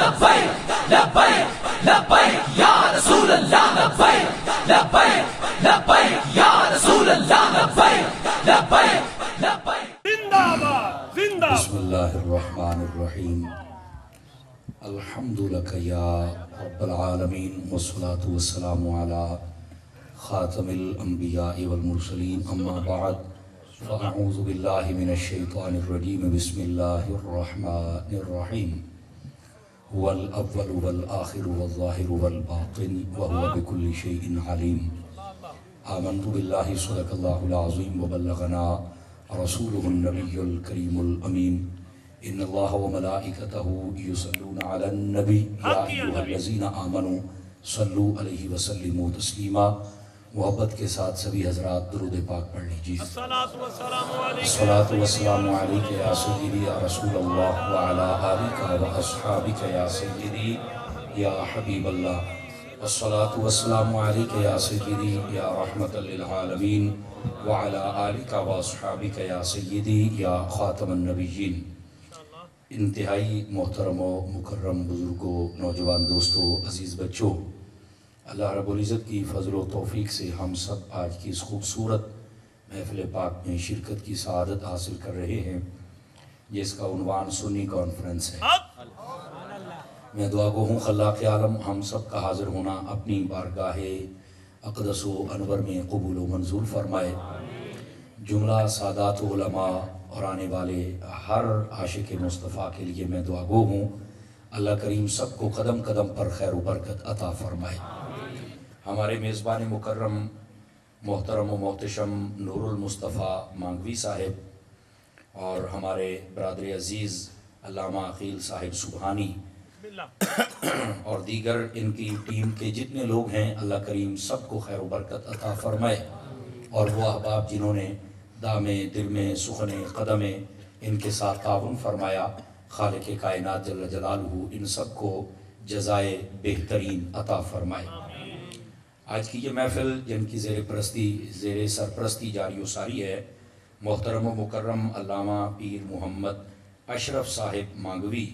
لبیک لبیک لبیک یا رسول اللہ لبیک لبیک لبیک یا رسول اللہ لبیک لبیک لبیک زندہ باد زندہ بسم اللہ الرحمن الرحیم الحمد لک یا رب العالمین والصلاة والسلام علی خاتم الانبیاء والمرسلین اما بعد فاعوذ باللہ من الشیطان الرجیم بسم اللہ الرحمن الرحیم هو الاول والآخر والظاہر والباطن وهو بكل شیء علیم آمنت باللہ صدق اللہ العظیم وبلغنا رسوله النبی الکریم الامین ان اللہ وملائکتہ یصلون علی النبی یا ایہا الذین آمنوا صلو علیہ وسلموا تسلیما. محبت کے ساتھ سبھی حضرات درود پاک پڑھ لیجیے. الصلاۃ والسلام علیک یا سیدی یا رسول اللہ وعلی آلک واصحابک یا سیدی یا حبیب اللہ. الصلاۃ والسلام علیک یا سیدی یا رحمت للعالمین وعلی آلک واصحابک یا سیدی یا خاتم النبیین. انتہائی محترم و مکرم بزرگوں، نوجوان دوستوں، عزیز بچوں، اللہ رب العزت کی فضل و توفیق سے ہم سب آج کی اس خوبصورت محفل پاک میں شرکت کی سعادت حاصل کر رہے ہیں جس کا عنوان سنی کانفرنس ہے. میں دعا گو ہوں خلاق عالم ہم سب کا حاضر ہونا اپنی بارگاہ اقدس و انور میں قبول و منظور فرمائے. جملہ سادات علماء اور آنے والے ہر عاشق مصطفیٰ کے لیے میں دعا گو ہوں اللہ کریم سب کو قدم قدم پر خیر و برکت عطا فرمائے. ہمارے میزبان مکرم محترم و محتشم نور المصطفیٰ مانگوی صاحب اور ہمارے برادر عزیز علامہ عقیل صاحب سبحانی اور دیگر ان کی ٹیم کے جتنے لوگ ہیں اللہ کریم سب کو خیر و برکت عطا فرمائے. اور وہ احباب جنہوں نے دامے دل میں سخن قدم ان کے ساتھ تعاون فرمایا، خالق کائنات جل جلالہ ان سب کو جزائے بہترین عطا فرمائے. آج کی یہ محفل جن کی زیر سرپرستی جاری و ساری ہے محترم و مکرم علامہ پیر محمد اشرف صاحب مانگوی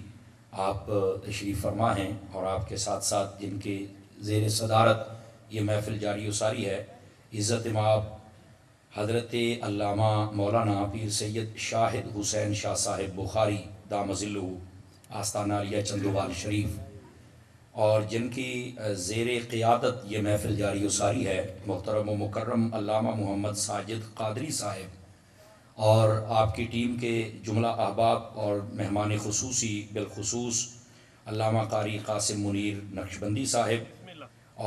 آپ تشریف فرما ہیں، اور آپ کے ساتھ ساتھ جن کے زیر صدارت یہ محفل جاری و ساری ہے عزت مآب حضرت علامہ مولانا پیر سید شاہد حسین شاہ صاحب بخاری دام ظلہ آستانہ علیہ چندوال شریف، اور جن کی زیر قیادت یہ محفل جاری و ساری ہے محترم و مکرم علامہ محمد ساجد قادری صاحب اور آپ کی ٹیم کے جملہ احباب اور مہمان خصوصی بالخصوص علامہ قاری قاسم منیر نقشبندی صاحب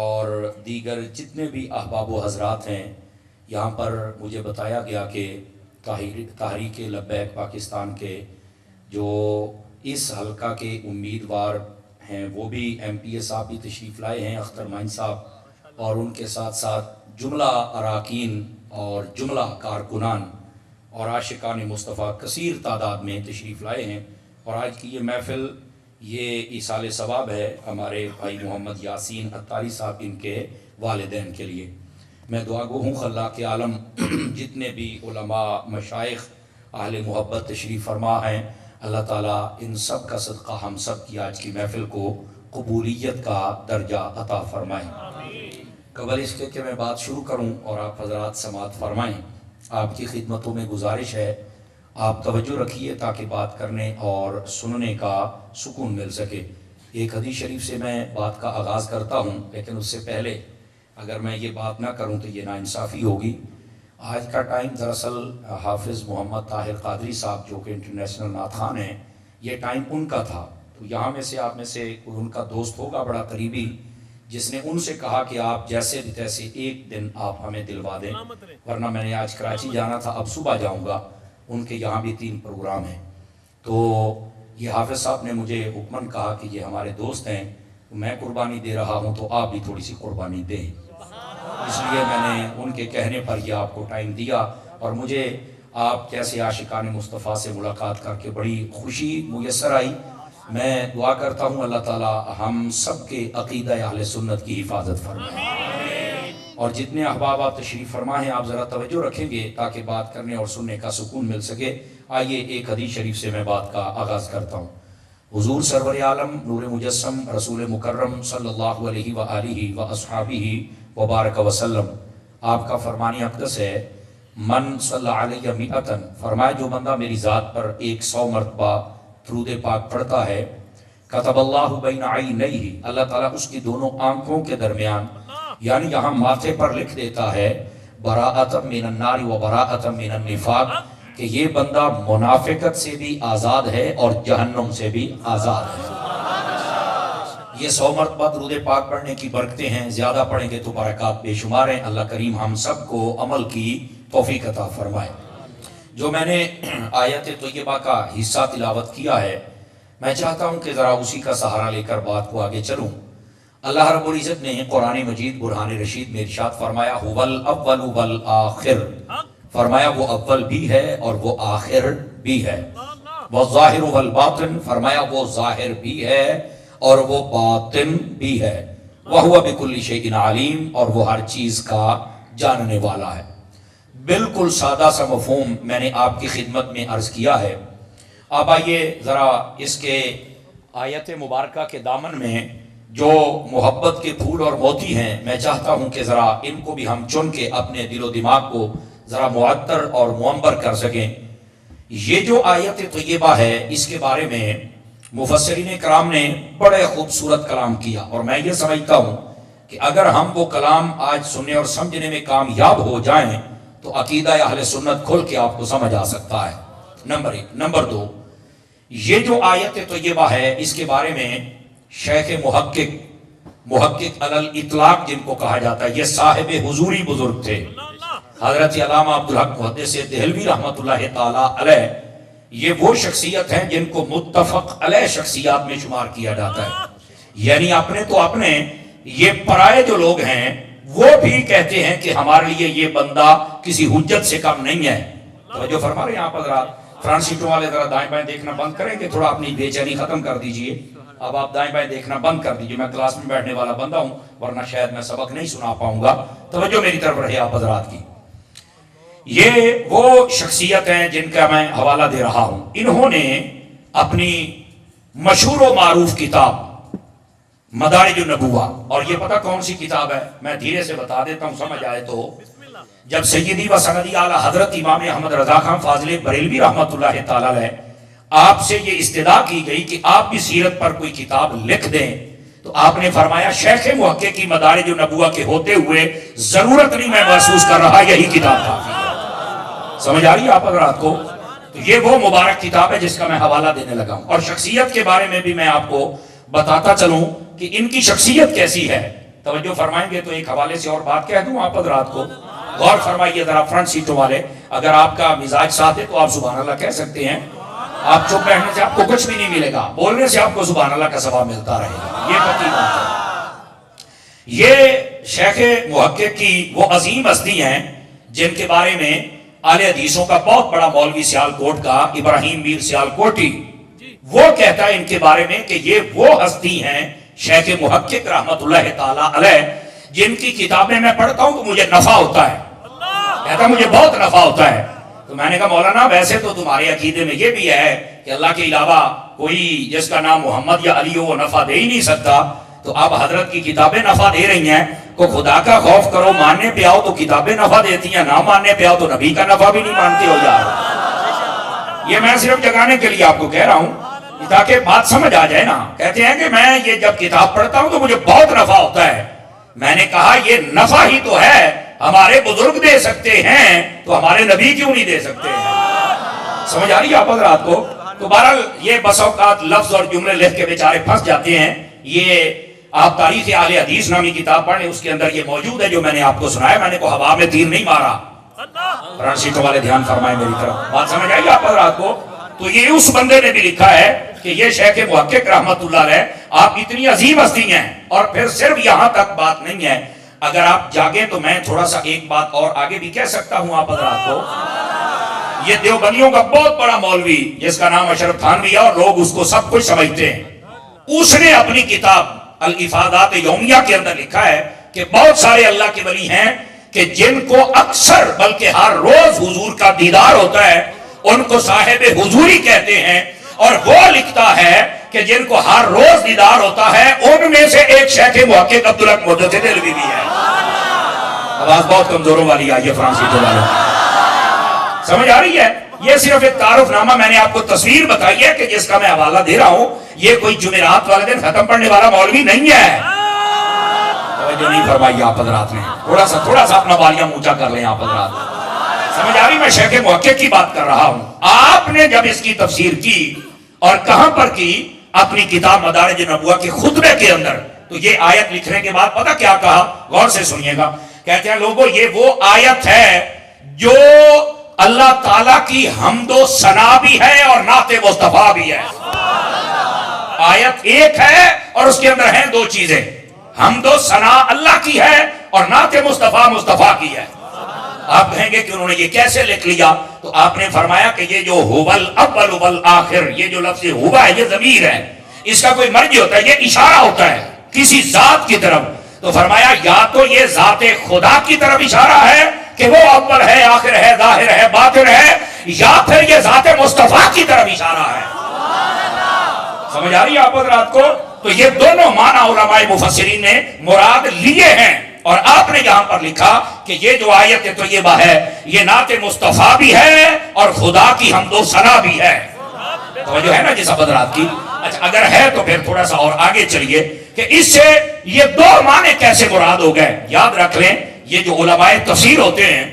اور دیگر جتنے بھی احباب و حضرات ہیں. یہاں پر مجھے بتایا گیا کہ تحریک لبیک پاکستان کے جو اس حلقہ کے امیدوار ہیں وہ بھی ایم پی اے صاحب بھی تشریف لائے ہیں، اختر معین صاحب، اور ان کے ساتھ ساتھ جملہ اراکین اور جملہ کارکنان اور عاشقان مصطفیٰ کثیر تعداد میں تشریف لائے ہیں. اور آج کی یہ محفل یہ ایصال ثواب ہے ہمارے بھائی محمد یاسین عطاری صاحب ان کے والدین کے لیے. میں دعا گو ہوں خلاق عالم جتنے بھی علماء مشائخ اہل محبت تشریف فرما ہیں اللہ تعالیٰ ان سب کا صدقہ ہم سب کی آج کی محفل کو قبولیت کا درجہ عطا فرمائیں. قبل اس کے کہ میں بات شروع کروں اور آپ حضرات سماعت فرمائیں، آپ کی خدمتوں میں گزارش ہے آپ توجہ رکھیے تاکہ بات کرنے اور سننے کا سکون مل سکے. ایک حدیث شریف سے میں بات کا آغاز کرتا ہوں، لیکن اس سے پہلے اگر میں یہ بات نہ کروں تو یہ ناانصافی ہوگی. آج کا ٹائم دراصل حافظ محمد طاہر قادری صاحب جو کہ انٹرنیشنل نعت خوان ہیں، یہ ٹائم ان کا تھا. تو یہاں میں سے آپ میں سے کوئی ان کا دوست ہوگا بڑا قریبی جس نے ان سے کہا کہ آپ جیسے بھی تیسے ایک دن آپ ہمیں دلوا دیں، ورنہ میں نے آج کراچی جانا تھا، اب صبح جاؤں گا. ان کے یہاں بھی 3 پروگرام ہیں. تو یہ حافظ صاحب نے مجھے حکماً کہا کہ یہ ہمارے دوست ہیں، میں قربانی دے رہا ہوں تو آپ بھی تھوڑی سی قربانی دیں. اس لیے میں نے ان کے کہنے پر یہ آپ کو ٹائم دیا، اور مجھے آپ جیسے عاشقان مصطفیٰ سے ملاقات کر کے بڑی خوشی میسر آئی. میں دعا کرتا ہوں اللہ تعالیٰ ہم سب کے عقیدہ اہل سنت کی حفاظت فرمائے. اور جتنے احباب آپ تشریف فرما ہیں آپ ذرا توجہ رکھیں گے تاکہ بات کرنے اور سننے کا سکون مل سکے. آئیے ایک حدیث شریف سے میں بات کا آغاز کرتا ہوں. حضور سرور عالم نور مجسم رسول مکرم صلی اللہ علیہ وآلہ واصحابہ وبارک وسلم، آپ کا فرمان اقدس ہے، من صلی علیہ مئتن، فرمایا جو بندہ میری ذات پر 100 مرتبہ درود پاک پڑھتا ہے، کتب اللہ بین عینیہ، اللہ تعالیٰ اس کی دونوں آنکھوں کے درمیان یعنی یہاں ماتھے پر لکھ دیتا ہے براءۃ من النار و براءۃ من النفاق، کہ یہ بندہ منافقت سے بھی آزاد ہے اور جہنم سے بھی آزاد ہے۔ یہ 100 مرتبہ درود پاک پڑھنے کی برکتیں ہیں، زیادہ پڑھیں گے تو برکات بے شمار ہیں۔ اللہ کریم ہم سب کو عمل کی توفیق عطا فرمائے۔ جو میں نے آیت طیبہ کا حصہ تلاوت کیا ہے، میں چاہتا ہوں کہ ذرا اسی کا سہارا لے کر بات کو آگے چلوں۔ اللہ رب العزت نے قرآن مجید برہان رشید میں ارشاد فرمایا هو الاول والآخر، فرمایا وہ اول بھی ہے اور وہ آخر بھی ہے، والظاہر والباطن، فرمایا وہ ظاہر بھی ہے اور وہ باطن بھی ہے، وَهُوَ بِكُلِّ شَيْءٍ عَلِيمٌ، اور وہ ہر چیز کا جاننے والا ہے۔ بالکل سادہ سا مفہوم میں نے آپ کی خدمت میں عرض کیا ہے۔ اب آئیے ذرا اس کے آیت مبارکہ کے دامن میں جو محبت کے پھول اور موتی ہیں، میں چاہتا ہوں کہ ذرا ان کو بھی ہم چن کے اپنے دل و دماغ کو ذرا معطر اور معمر کر سکیں۔ یہ جو آیت طیبہ ہے، اس کے بارے میں مفسرین کرام نے بڑے خوبصورت کلام کیا، اور میں یہ سمجھتا ہوں کہ اگر ہم وہ کلام آج سننے اور سمجھنے میں کامیاب ہو جائیں تو عقیدہ اہل سنت کھل کے آپ کو سمجھ آ سکتا ہے۔ نمبر 1۔ نمبر 2، یہ جو آیت طیبہ ہے، اس کے بارے میں شیخ محقق علی الاطلاق جن کو کہا جاتا ہے، یہ صاحب حضوری بزرگ تھے، حضرت علامہ عبدالحق محدث دہلوی رحمۃ اللہ تعالی علیہ۔ یہ وہ شخصیت ہیں جن کو متفق علیہ شخصیات میں شمار کیا جاتا ہے، یعنی اپنے تو اپنے، یہ پرائے جو لوگ ہیں وہ بھی کہتے ہیں کہ ہمارے لیے یہ بندہ کسی حجت سے کم نہیں ہے۔ توجہ فرما رہے ہیں آپ حضرات؟ فرنٹ سیٹوں والے ذرا دائیں بائیں دیکھنا بند کریں کہ تھوڑا اپنی بے چینی ختم کر دیجئے۔ اب آپ دائیں بائیں دیکھنا بند کر دیجئے، میں کلاس میں بیٹھنے والا بندہ ہوں ورنہ شاید میں سبق نہیں سنا پاؤں گا۔ توجہ میری طرف رہے آپ حضرات کی۔ یہ وہ شخصیت ہیں جن کا میں حوالہ دے رہا ہوں۔ انہوں نے اپنی مشہور و معروف کتاب مدارج النبوہ، اور یہ پتہ کون سی کتاب ہے، میں دھیرے سے بتا دیتا ہوں سمجھ آئے تو۔ جب سیدی و سندی اعلی حضرت امام احمد رضا خان فاضل بریلوی رحمۃ اللہ تعالی علیہ، آپ سے یہ استدعا کی گئی کہ آپ بھی سیرت پر کوئی کتاب لکھ دیں، تو آپ نے فرمایا شیخ محقق کی مدارج النبوہ کے ہوتے ہوئے ضرورت نہیں میں محسوس کر رہا، یہی کتاب کافی ہے۔ سمجھ آ رہی ہے آپ حضرات کو؟ تو یہ وہ مبارک کتاب ہے جس کا میں حوالہ دینے لگا ہوں، اور شخصیت کے بارے میں بھی میں آپ کو بتاتا چلوں کہ ان کی شخصیت کیسی ہے۔ توجہ فرمائیں گے تو ایک حوالے سے اور بات کہہ دوں آپ حضرات کو، غور فرمائیے ذرا فرنٹ سیٹوں والے، اگر آپ کا مزاج ساتھ ہے تو آپ سبحان اللہ کہہ سکتے ہیں۔ آپ چپ بیٹھنے سے آپ کو کچھ بھی نہیں ملے گا، بولنے سے آپ کو سبحان اللہ کا ثواب ملتا رہے گا، یہ پکی بات ہے۔ یہ شیخ محقق کی وہ عظیم ہستی ہیں جن کے بارے میں اہل حدیثوں کا بہت بڑا مولوی سیالکوٹ کا ابراہیم میر سیالکوٹی، وہ کہتا ہے ان کے بارے میں کہ یہ وہ ہستی ہیں شیخ محقق رحمت اللہ تعالی علیہ جن کی کتابیں میں پڑھتا ہوں تو مجھے نفع ہوتا ہے، کہتا مجھے بہت نفع ہوتا ہے۔ تو میں نے کہا مولانا ویسے تو تمہارے عقیدے میں یہ بھی ہے کہ اللہ کے علاوہ کوئی جس کا نام محمد یا علی ہو وہ نفع دے ہی نہیں سکتا، تو اب حضرت کی کتابیں نفع دے رہی ہیں، کو خدا کا خوف کرو، ماننے پہ آؤ تو کتابیں نفع دیتی ہیں، نہ ماننے پہ آؤ تو نبی کا نفع بھی نہیں مانتے ہو جا رہا۔ یہ میں صرف جگانے کے لیے آپ کو کہہ رہا ہوں تاکہ بات سمجھ آ جائے نا۔ کہتے ہیں کہ میں یہ جب کتاب پڑھتا ہوں تو مجھے بہت نفع ہوتا ہے۔ میں نے کہا یہ نفع ہی تو ہے، ہمارے بزرگ دے سکتے ہیں تو ہمارے نبی کیوں نہیں دے سکتے ہیں؟ سمجھ آ رہی ہے آپ حضرات کو؟ تو بہرحال یہ بس اوقات لفظ اور جملے لکھ کے بیچارے پھنس جاتے ہیں۔ یہ آپ تاریخ اہل حدیث نامی کتاب پڑھیں، اس کے اندر یہ موجود ہے جو میں نے آپ کو سنایا، میں نے کو ہوا میں تیر نہیں مارا۔ فرنٹ سیٹوں والے دھیان فرمائیں میری طرف، بات سمجھ آئی آپ حضرات کو؟ تو یہ اس بندے نے بھی لکھا ہے کہ یہ شیخ محقق رحمت اللہ علیہ آپ اتنی عظیم ہستی ہیں، اور پھر صرف یہاں تک بات نہیں ہے، اگر آپ جاگیں تو میں تھوڑا سا ایک بات اور آگے بھی کہہ سکتا ہوں آپ حضرات کو۔ یہ دیوبندیوں کا بہت بڑا مولوی جس کا نام اشرف تھانوی ہے اور لوگ اس کو سب کچھ سمجھتے ہیں، اس نے اپنی کتاب الافادات یومیہ کے اندر لکھا ہے کہ بہت سارے اللہ کے ولی ہیں کہ جن کو اکثر بلکہ ہر روز حضور کا دیدار ہوتا ہے، ان کو صاحب حضوری کہتے ہیں، اور وہ لکھتا ہے کہ جن کو ہر روز دیدار ہوتا ہے ان میں سے ایک شیخ محقق عبدالحق محدث دہلوی بھی ہے. آواز بہت کمزوروں والی آئی ہے فرانسی تو والوں. سمجھ آ رہی ہے؟ یہ صرف ایک تعارف نامہ میں نے آپ کو تصویر بتائی ہے کہ جس کا میں حوالہ دے رہا ہوں. یہ کوئی جمعرات والے دن ختم پڑھنے والا مولوی نہیں ہے. توجہ نہیں فرمائی آپ حضرات نے. تھوڑا سا اپنا والیہ اونچا کر لیں آپ حضرات. سمجھ آ رہی؟ میں شیخ محقق کی بات کر رہا ہوں. آپ نے جب اس کی تفسیر کی اور کہاں پر کی؟ اپنی کتاب مدارج نبوہ کے خطبے کے اندر. تو یہ آیت لکھنے کے بعد پتہ کیا کہا؟ غور سے سنیے گا. کہتے ہیں لوگوں یہ وہ آیت ہے جو اللہ تعالیٰ کی حمد و ثنا بھی ہے اور نعت مصطفیٰ بھی ہے. آیت ایک ہے اور اس کے اندر ہیں دو چیزیں. حمد و ثنا اللہ کی ہے اور نعت مصطفیٰ کی ہے. آپ کہیں گے کہ انہوں نے یہ کیسے لکھ لیا؟ تو آپ نے فرمایا کہ یہ جو ہوول اول والآخر، یہ جو لفظ ہوا ہے یہ ضمیر ہے. اس کا کوئی مرجع ہوتا ہے، یہ اشارہ ہوتا ہے کسی ذات کی طرف. تو فرمایا یا تو یہ ذات خدا کی طرف اشارہ ہے کہ وہ اول ہے، آخر ہے، ظاہر ہے، باطن ہے، یا پھر یہ ذات مصطفیٰ کی طرف اشارہ ہے. سمجھ آ رہی ہے آپ حضرات کو؟ تو یہ دونوں معنی علماء مفسرین نے مراد لیے ہیں. اور آپ نے یہاں پر لکھا کہ یہ جو آیت طیبہ ہے یہ نعت مصطفیٰ بھی ہے اور خدا کی حمد و ثنا بھی ہے. توجہ ہے نا جی سب حضرات کی؟ اچھا اگر ہے تو پھر تھوڑا سا اور آگے چلیے کہ اس سے یہ دو معنی کیسے مراد ہو گئے. یاد رکھ لیں یہ جو علماء تفسیر ہوتے ہیں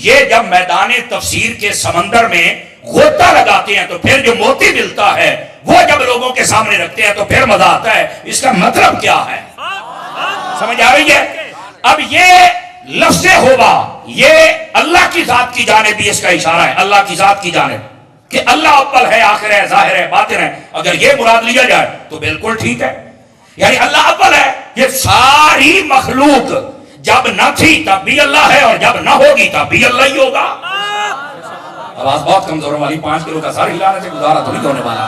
یہ جب میدان تفسیر کے سمندر میں غوطہ لگاتے ہیں تو پھر جو موتی ملتا ہے وہ جب لوگوں کے سامنے رکھتے ہیں تو پھر مزہ آتا ہے. اس کا مطلب کیا ہے؟ سمجھ آ رہی ہے؟ اب یہ لفظ ہوبا یہ اللہ کی ذات کی جانب بھی اس کا اشارہ ہے. اللہ کی ذات کی جانب کہ اللہ اول ہے، آخر ہے، ظاہر ہے، باطن ہے. اگر یہ مراد لیا جائے تو بالکل ٹھیک ہے. یعنی اللہ اول ہے. یہ ساری مخلوق جب نہ تھی تب بھی اللہ ہے اور جب نہ ہوگی تب بھی اللہ ہی ہوگا. آواز بہت کمزوروں والی. 5 کلو کا سار ہلانے سے گزارا تو نہیں ہونے والا.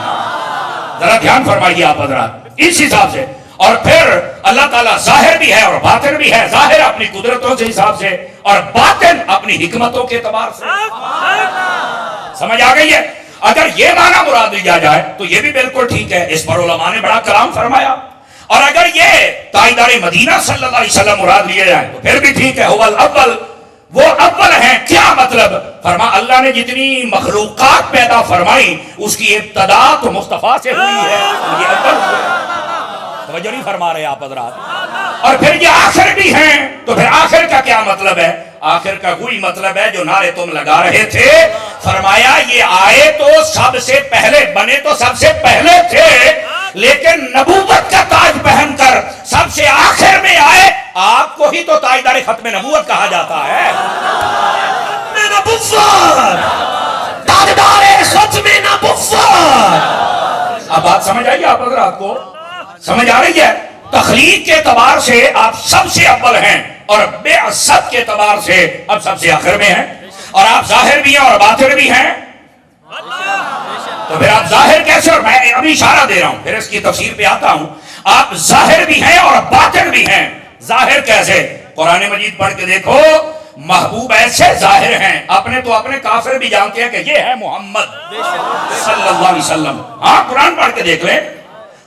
ذرا دھیان فرمائیے آپ حضرات اس حساب سے. اور پھر اللہ تعالیٰ ظاہر بھی ہے اور باطن بھی ہے. ظاہر اپنی قدرتوں کے حساب سے اور باطن اپنی حکمتوں کے اعتبار سے. سمجھ آ گئی ہے؟ اگر یہ معنی مراد لیا جائے تو یہ بھی بالکل ٹھیک ہے. اس پر علماء نے بڑا کلام فرمایا. اور اگر یہ تاجدار مدینہ صلی اللہ علیہ وسلم مراد لیے جائیں تو پھر بھی ٹھیک ہے. اول اول وہ اول ہیں. کیا مطلب؟ فرما اللہ نے جتنی مخلوقات پیدا فرمائی اس کی ابتدا تو مصطفیٰ سے ہوئی ہے. یہ اول ہوئے. توجہ نہیں فرما رہے آپ حضرات. اور پھر یہ آخر بھی ہیں. تو پھر آخر کا کیا مطلب ہے؟ آخر کا وہی مطلب ہے جو نعرے تم لگا رہے تھے. فرمایا یہ آئے تو سب سے پہلے، بنے تو سب سے پہلے تھے لیکن نبوت کا تاج پہن کر سب سے آخر میں آئے. آپ کو ہی تو تاجدار ختم نبوت کہا جاتا ہے. تاجدار ختم نبوت. اب بات سمجھ آئی آپ حضرات کو؟ سمجھ آ رہی ہے؟ تخلیق کے اعتبار سے آپ سب سے اول ہیں اور بعثت کے اعتبار سے اب سب سے آخر میں ہیں. اور آپ ظاہر بھی ہیں اور باطن بھی ہیں. تو پھر آپ ظاہر کیسے؟ اور میں ابھی اشارہ دے رہا ہوں پھر اس کی تفسیر پہ آتا ہوں. آپ ظاہر بھی ہیں اور باطن بھی ہیں. ظاہر کیسے؟ قرآن مجید پڑھ کے دیکھو. محبوب ایسے ظاہر ہیں اپنے تو اپنے کافر بھی جانتے ہیں کہ یہ ہے محمد صلی اللہ علیہ وسلم. ہاں قرآن پڑھ کے دیکھ لیں.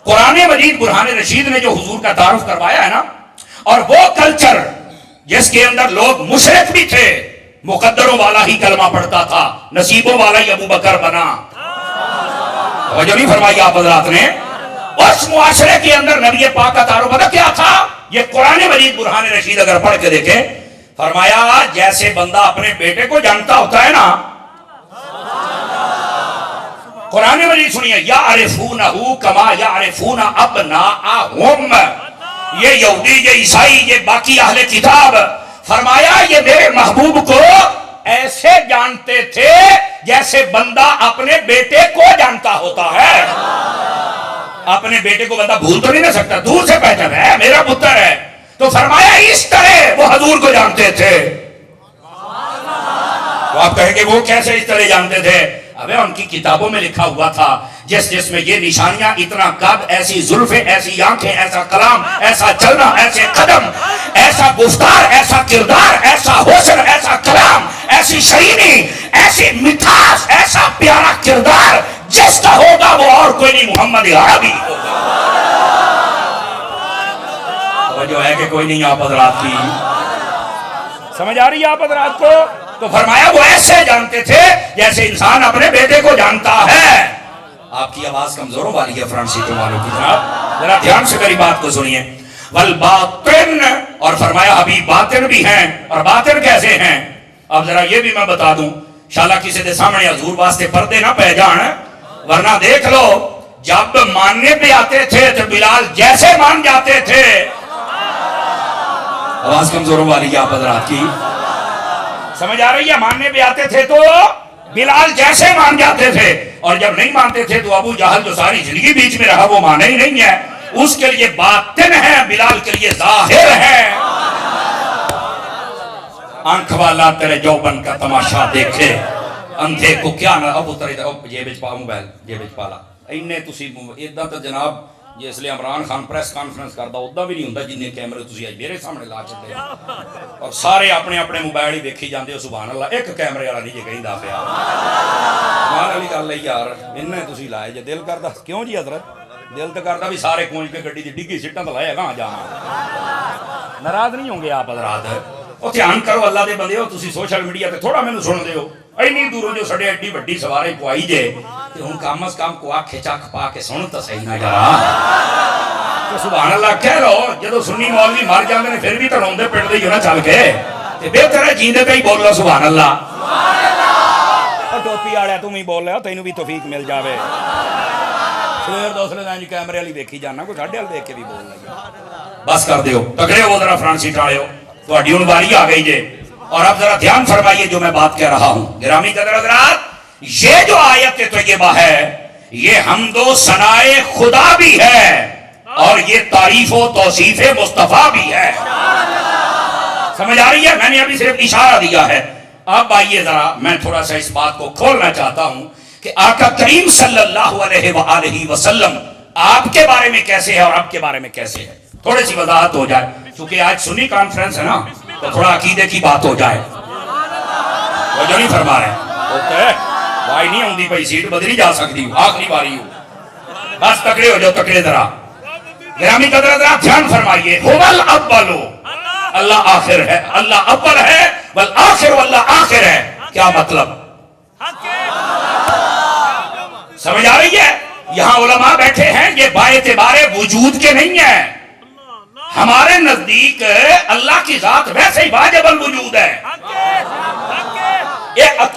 قرآن مجید برہان رشید نے جو حضور کا تعارف کروایا ہے نا، اور وہ کلچر جس کے اندر لوگ مشرک بھی تھے. مقدروں والا ہی کلمہ پڑھتا تھا، نصیبوں والا ہی ابو بکر بنا. توجہ نہیں فرمائی آپ حضرات نے؟ اس معاشرے کے اندر نبی پاک کا تعارف پتہ کیا تھا؟ یہ قرآن مجید برہان رشید اگر پڑھ کے دیکھیں فرمایا جیسے بندہ اپنے بیٹے کو جانتا ہوتا ہے نا. قرآن مجید سنیے. یعرفونہ کما یعرفون ابناءہم. یہ یہودی، یہ عیسائی، یہ باقی اہل کتاب، فرمایا یہ میرے محبوب کو ایسے جانتے تھے جیسے بندہ اپنے بیٹے کو جانتا ہوتا ہے. اپنے بیٹے کو بندہ بھول تو نہیں نہ سکتا، دور سے پہچان ہے میرا پتر ہے. تو فرمایا اس طرح وہ حضور کو جانتے تھے. تو آپ کہیں گے وہ کیسے اس طرح جانتے تھے؟ ابے ان کی کتابوں میں لکھا ہوا تھا جس میں یہ نشانیاں، اتنا قد، ایسی زلفیں، ایسی آنکھیں، ایسا کلام، ایسا چلنا، ایسے قدم، ایسا گفتار، ایسا کردار، ایسا حسن، ایسا کلام، ایسی شیرینی، ایسی مٹھاس، ایسا پیارا کردار جس کا ہوگا وہ اور کوئی نہیں، محمد عربی ہوگا۔ توجہ ہے کہ کوئی نہیں آپ حضرات کی؟ سمجھ آ رہی ہے آپ حضرات کو؟ تو فرمایا وہ ایسے جانتے تھے جیسے انسان اپنے بیٹے کو جانتا ہے۔ آپ کی آواز کمزوروں والی ہے فرانسی کے والوں کی جناب، ذرا دھیان سے میری بات کو سنیے۔ والباطن، اور فرمایا ابھی باطن بھی ہیں، اور باطن کیسے ہیں؟ اب ذرا یہ بھی میں بتا دوں، انشاءاللہ کسی دے سامنے حضور واسطے پردے نہ پہ جان، ورنہ دیکھ لو جب ماننے پہ آتے تھے تو بلال جیسے مان جاتے تھے۔ آواز کمزوروں والی ہے آپ حضرات کی؟ سمجھ آ رہی ہے؟ ماننے پہ آتے تھے تو بلال جیسے مان جاتے تھے، اور جب نہیں مانتے تھے تو ابو جہل جو ساری زندگی بیچ میں رہا وہ مانا ہی نہیں ہے، اس کے لیے باطن ہے، بلال کے لیے ظاہر ہے۔ آنکھ والا تیرے جوبن کا تماشا دیکھے، اندھے کو کیا نہ ابو ترے جیب وچ پا موبائل جیب وچ پا لا اینے تسی اداں تے جناب جس لیے عمران خان پریس کانفرنس کردا اوداں بھی نہیں ہوندا جننے کیمرے تسی اج میرے سامنے لا چھڈے، اور سارے اپنے اپنے موبائل ہی ویکھی جاندے ہو۔ سبحان اللہ، ایک کیمرے والا نہیں جے کہندا پیا۔ کمال والی گل ہے یار، اننے تسی لائے جے دل کردا کیوں جی حضرت؟ دل تے کردا بھی سارے کونج کے گڈی دی ڈگی سٹاں تے لائے گاں جانا۔ ناراض نہیں ہوں گے آپ حضرات؟ او دھیان کرو اللہ دے بندے ہو، تسی سوشل میڈیا تے تھوڑا مینوں سن دے ہو، اینی دوروں جو سڈے ایڈی وڈی سوارے پوائی جے تے ہن کم از کم کو آکھے چک پا کے سن تے صحیح نہ یار۔ تو سبحان اللہ کہہ لو، جدوں سنی مولوی مر جاندے نے پھر بھی تے روندے پٹدے ہی نہ چل کے، تے بہتر ہے جیندے تے ہی بول لو سبحان اللہ۔ او ٹوپی والیا تم ہی بول رہا، تینوں بھی توفیق مل جاوے۔ سویر دوسرے دن کیمرے والی ویکھی جانا، کوئی ساڈے ول دیکھ کے بھی بول لگا۔ بس کر دیو، تگڑے ہو ذرا فرانسی ٹالو، تہاڈی ہن باری آ گئی جے۔ اور اب ذرا دھیان فرمائیے جو میں بات کہہ رہا ہوں گرامی قدر حضرات، یہ جو آیت طیبہ ہے یہ حمد و ثنائے خدا بھی ہے اور یہ تعریف و توصیف مصطفیٰ بھی ہے۔ سمجھ آ رہی ہے؟ میں نے ابھی صرف اشارہ دیا ہے۔ اب آئیے ذرا میں تھوڑا سا اس بات کو کھولنا چاہتا ہوں کہ آقا کریم صلی اللہ علیہ وآلہ وسلم آپ کے بارے میں کیسے ہے اور آپ کے بارے میں کیسے ہے، تھوڑی سی وضاحت ہو جائے، چونکہ آج سنی کانفرنس ہے نا تو تھوڑا عقیدے کی بات ہو جائے۔ وہ جو نہیں فرما رہے اوکے بھائی نہیں ہوندی پئی، سیٹ بدلی جا سکتی، آخری باری ہو، بس تکڑے ہو جاؤ، تکڑے ذرا گرامی قدر حضرات دھیان فرمائیے۔ هو الاول، اللہ آخر ہے، اللہ اول ہے، والآخر واللہ آخر ہے۔ کیا مطلب؟ سمجھ آ رہی ہے؟ یہاں علماء بیٹھے ہیں، یہ باعتبار وجود کے نہیں ہیں، ہمارے نزدیک اللہ کی ذات ویسے ہی واجب الوجود ہے۔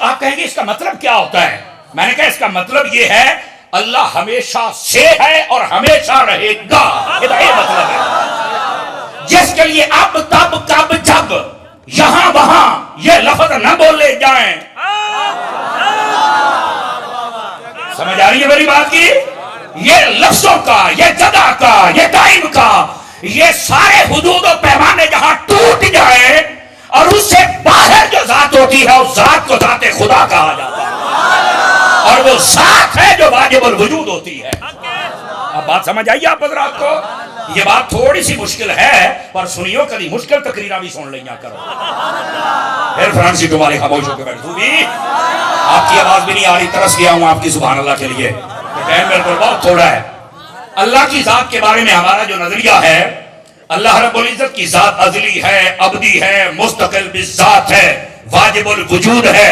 آپ کہیں گے اس کا مطلب کیا ہوتا ہے؟ میں نے کہا اس کا مطلب یہ ہے اللہ ہمیشہ سے ہے اور ہمیشہ رہے گا، یہ مطلب ہے۔ جس کے لیے اب تب کب جب یہاں وہاں یہ لفظ نہ بولے جائیں۔ سمجھ آ رہی ہے میری بات کی؟ یہ لفظوں کا، یہ جگہ کا، یہ ٹائم کا، یہ سارے حدود و پیمانے جہاں ٹوٹ جائے اور اس سے باہر جو ذات ہوتی ہے اس ذات کو ذات خدا کہا جاتا ہے، اور وہ ذات ہے جو واجب الوجود ہوتی ہے۔ اب بات سمجھ آئیے آپ حضرات کو؟ یہ بات تھوڑی سی مشکل ہے پر سنیو، کبھی مشکل تقریرہ بھی سن لیا کرو۔ پھر فرانسی تمہاری خاموش ہو کے بیٹھ بھی، آپ کی آواز بھی نہیں آ رہی، ترس گیا ہوں آپ کی سبحان اللہ کے لیے، ٹائم میرے پر بہت تھوڑا ہے۔ اللہ کی ذات کے بارے میں ہمارا جو نظریہ ہے، اللہ رب العزت کی ذات ازلی ہے، ابدی ہے، مستقل بالذات ہے، واجب الوجود ہے،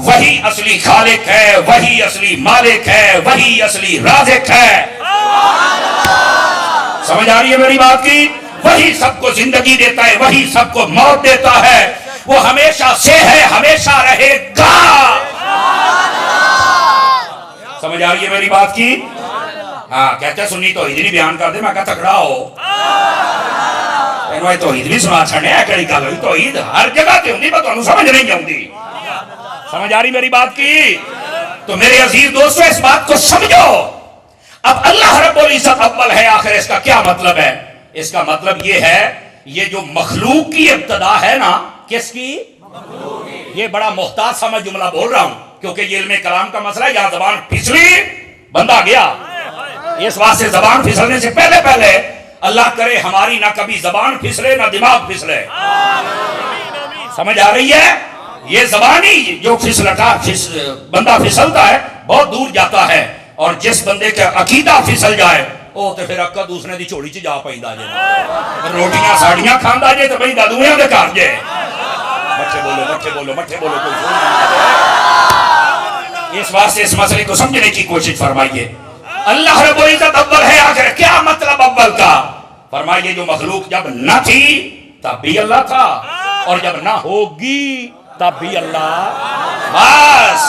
وہی اصلی خالق ہے، وہی اصلی مالک ہے، وہی اصلی رازق ہے۔ سمجھ آ رہی ہے میری بات کی؟ وہی سب کو زندگی دیتا ہے، وہی سب کو موت دیتا ہے، وہ ہمیشہ سے ہے، ہمیشہ رہے گا۔ سمجھ آ رہی ہے میری بات کی؟ ہاں کہتے سنی توحید نہیں بیان کر دے، میں کہا تکڑا ہو، اینو توحید بھی سنا چھڑنے ہے، کڑی گل ہوئی، توحید ہر جگہ تے ہوندی، پر تانوں سمجھ نہیں آؤندی۔ سمجھ آ رہی میری بات کی؟ تو میرے عزیز دوستو اس بات کو سمجھو۔ اب اللہ رب العزت اول ہے، آخر اس کا کیا مطلب ہے؟ اس کا مطلب یہ ہے یہ جو مخلوق کی ابتدا ہے نا، کس کی؟ یہ بڑا محتاط سا میں جملہ بول رہا ہوں کیونکہ یہ علم کلام کا مسئلہ ہے، یہاں زبان پھسلی بندہ گیا، اس واسطے زبان پھسلنے سے پہلے اللہ کرے ہماری نہ کبھی زبان پھسلے نہ دماغ پھسلے۔ سمجھ آ رہی ہے؟ یہ زبان ہی جو بندہ پھسلتا ہے بہت دور جاتا ہے، اور جس بندے کا عقیدہ پھسل جائے وہ تو پھر اکا دوسرے دی چوڑی چ جا پیندا جے، روٹیاں ساڑیاں کھاندا جے تے بیندا دویاں دے گھر جے۔ مٹھے بولو مٹھے بولو مٹھے بولو، کوئی سن نہیں۔ اس واسطے اس مسئلے کو سمجھنے کی کوشش فرمائیے۔ اللہ رب العزت اول ہے آخر، کیا مطلب اول کا؟ فرمائیے جو مخلوق جب نہ تھی تب بھی اللہ تھا، اور جب نہ ہوگی تب بھی اللہ۔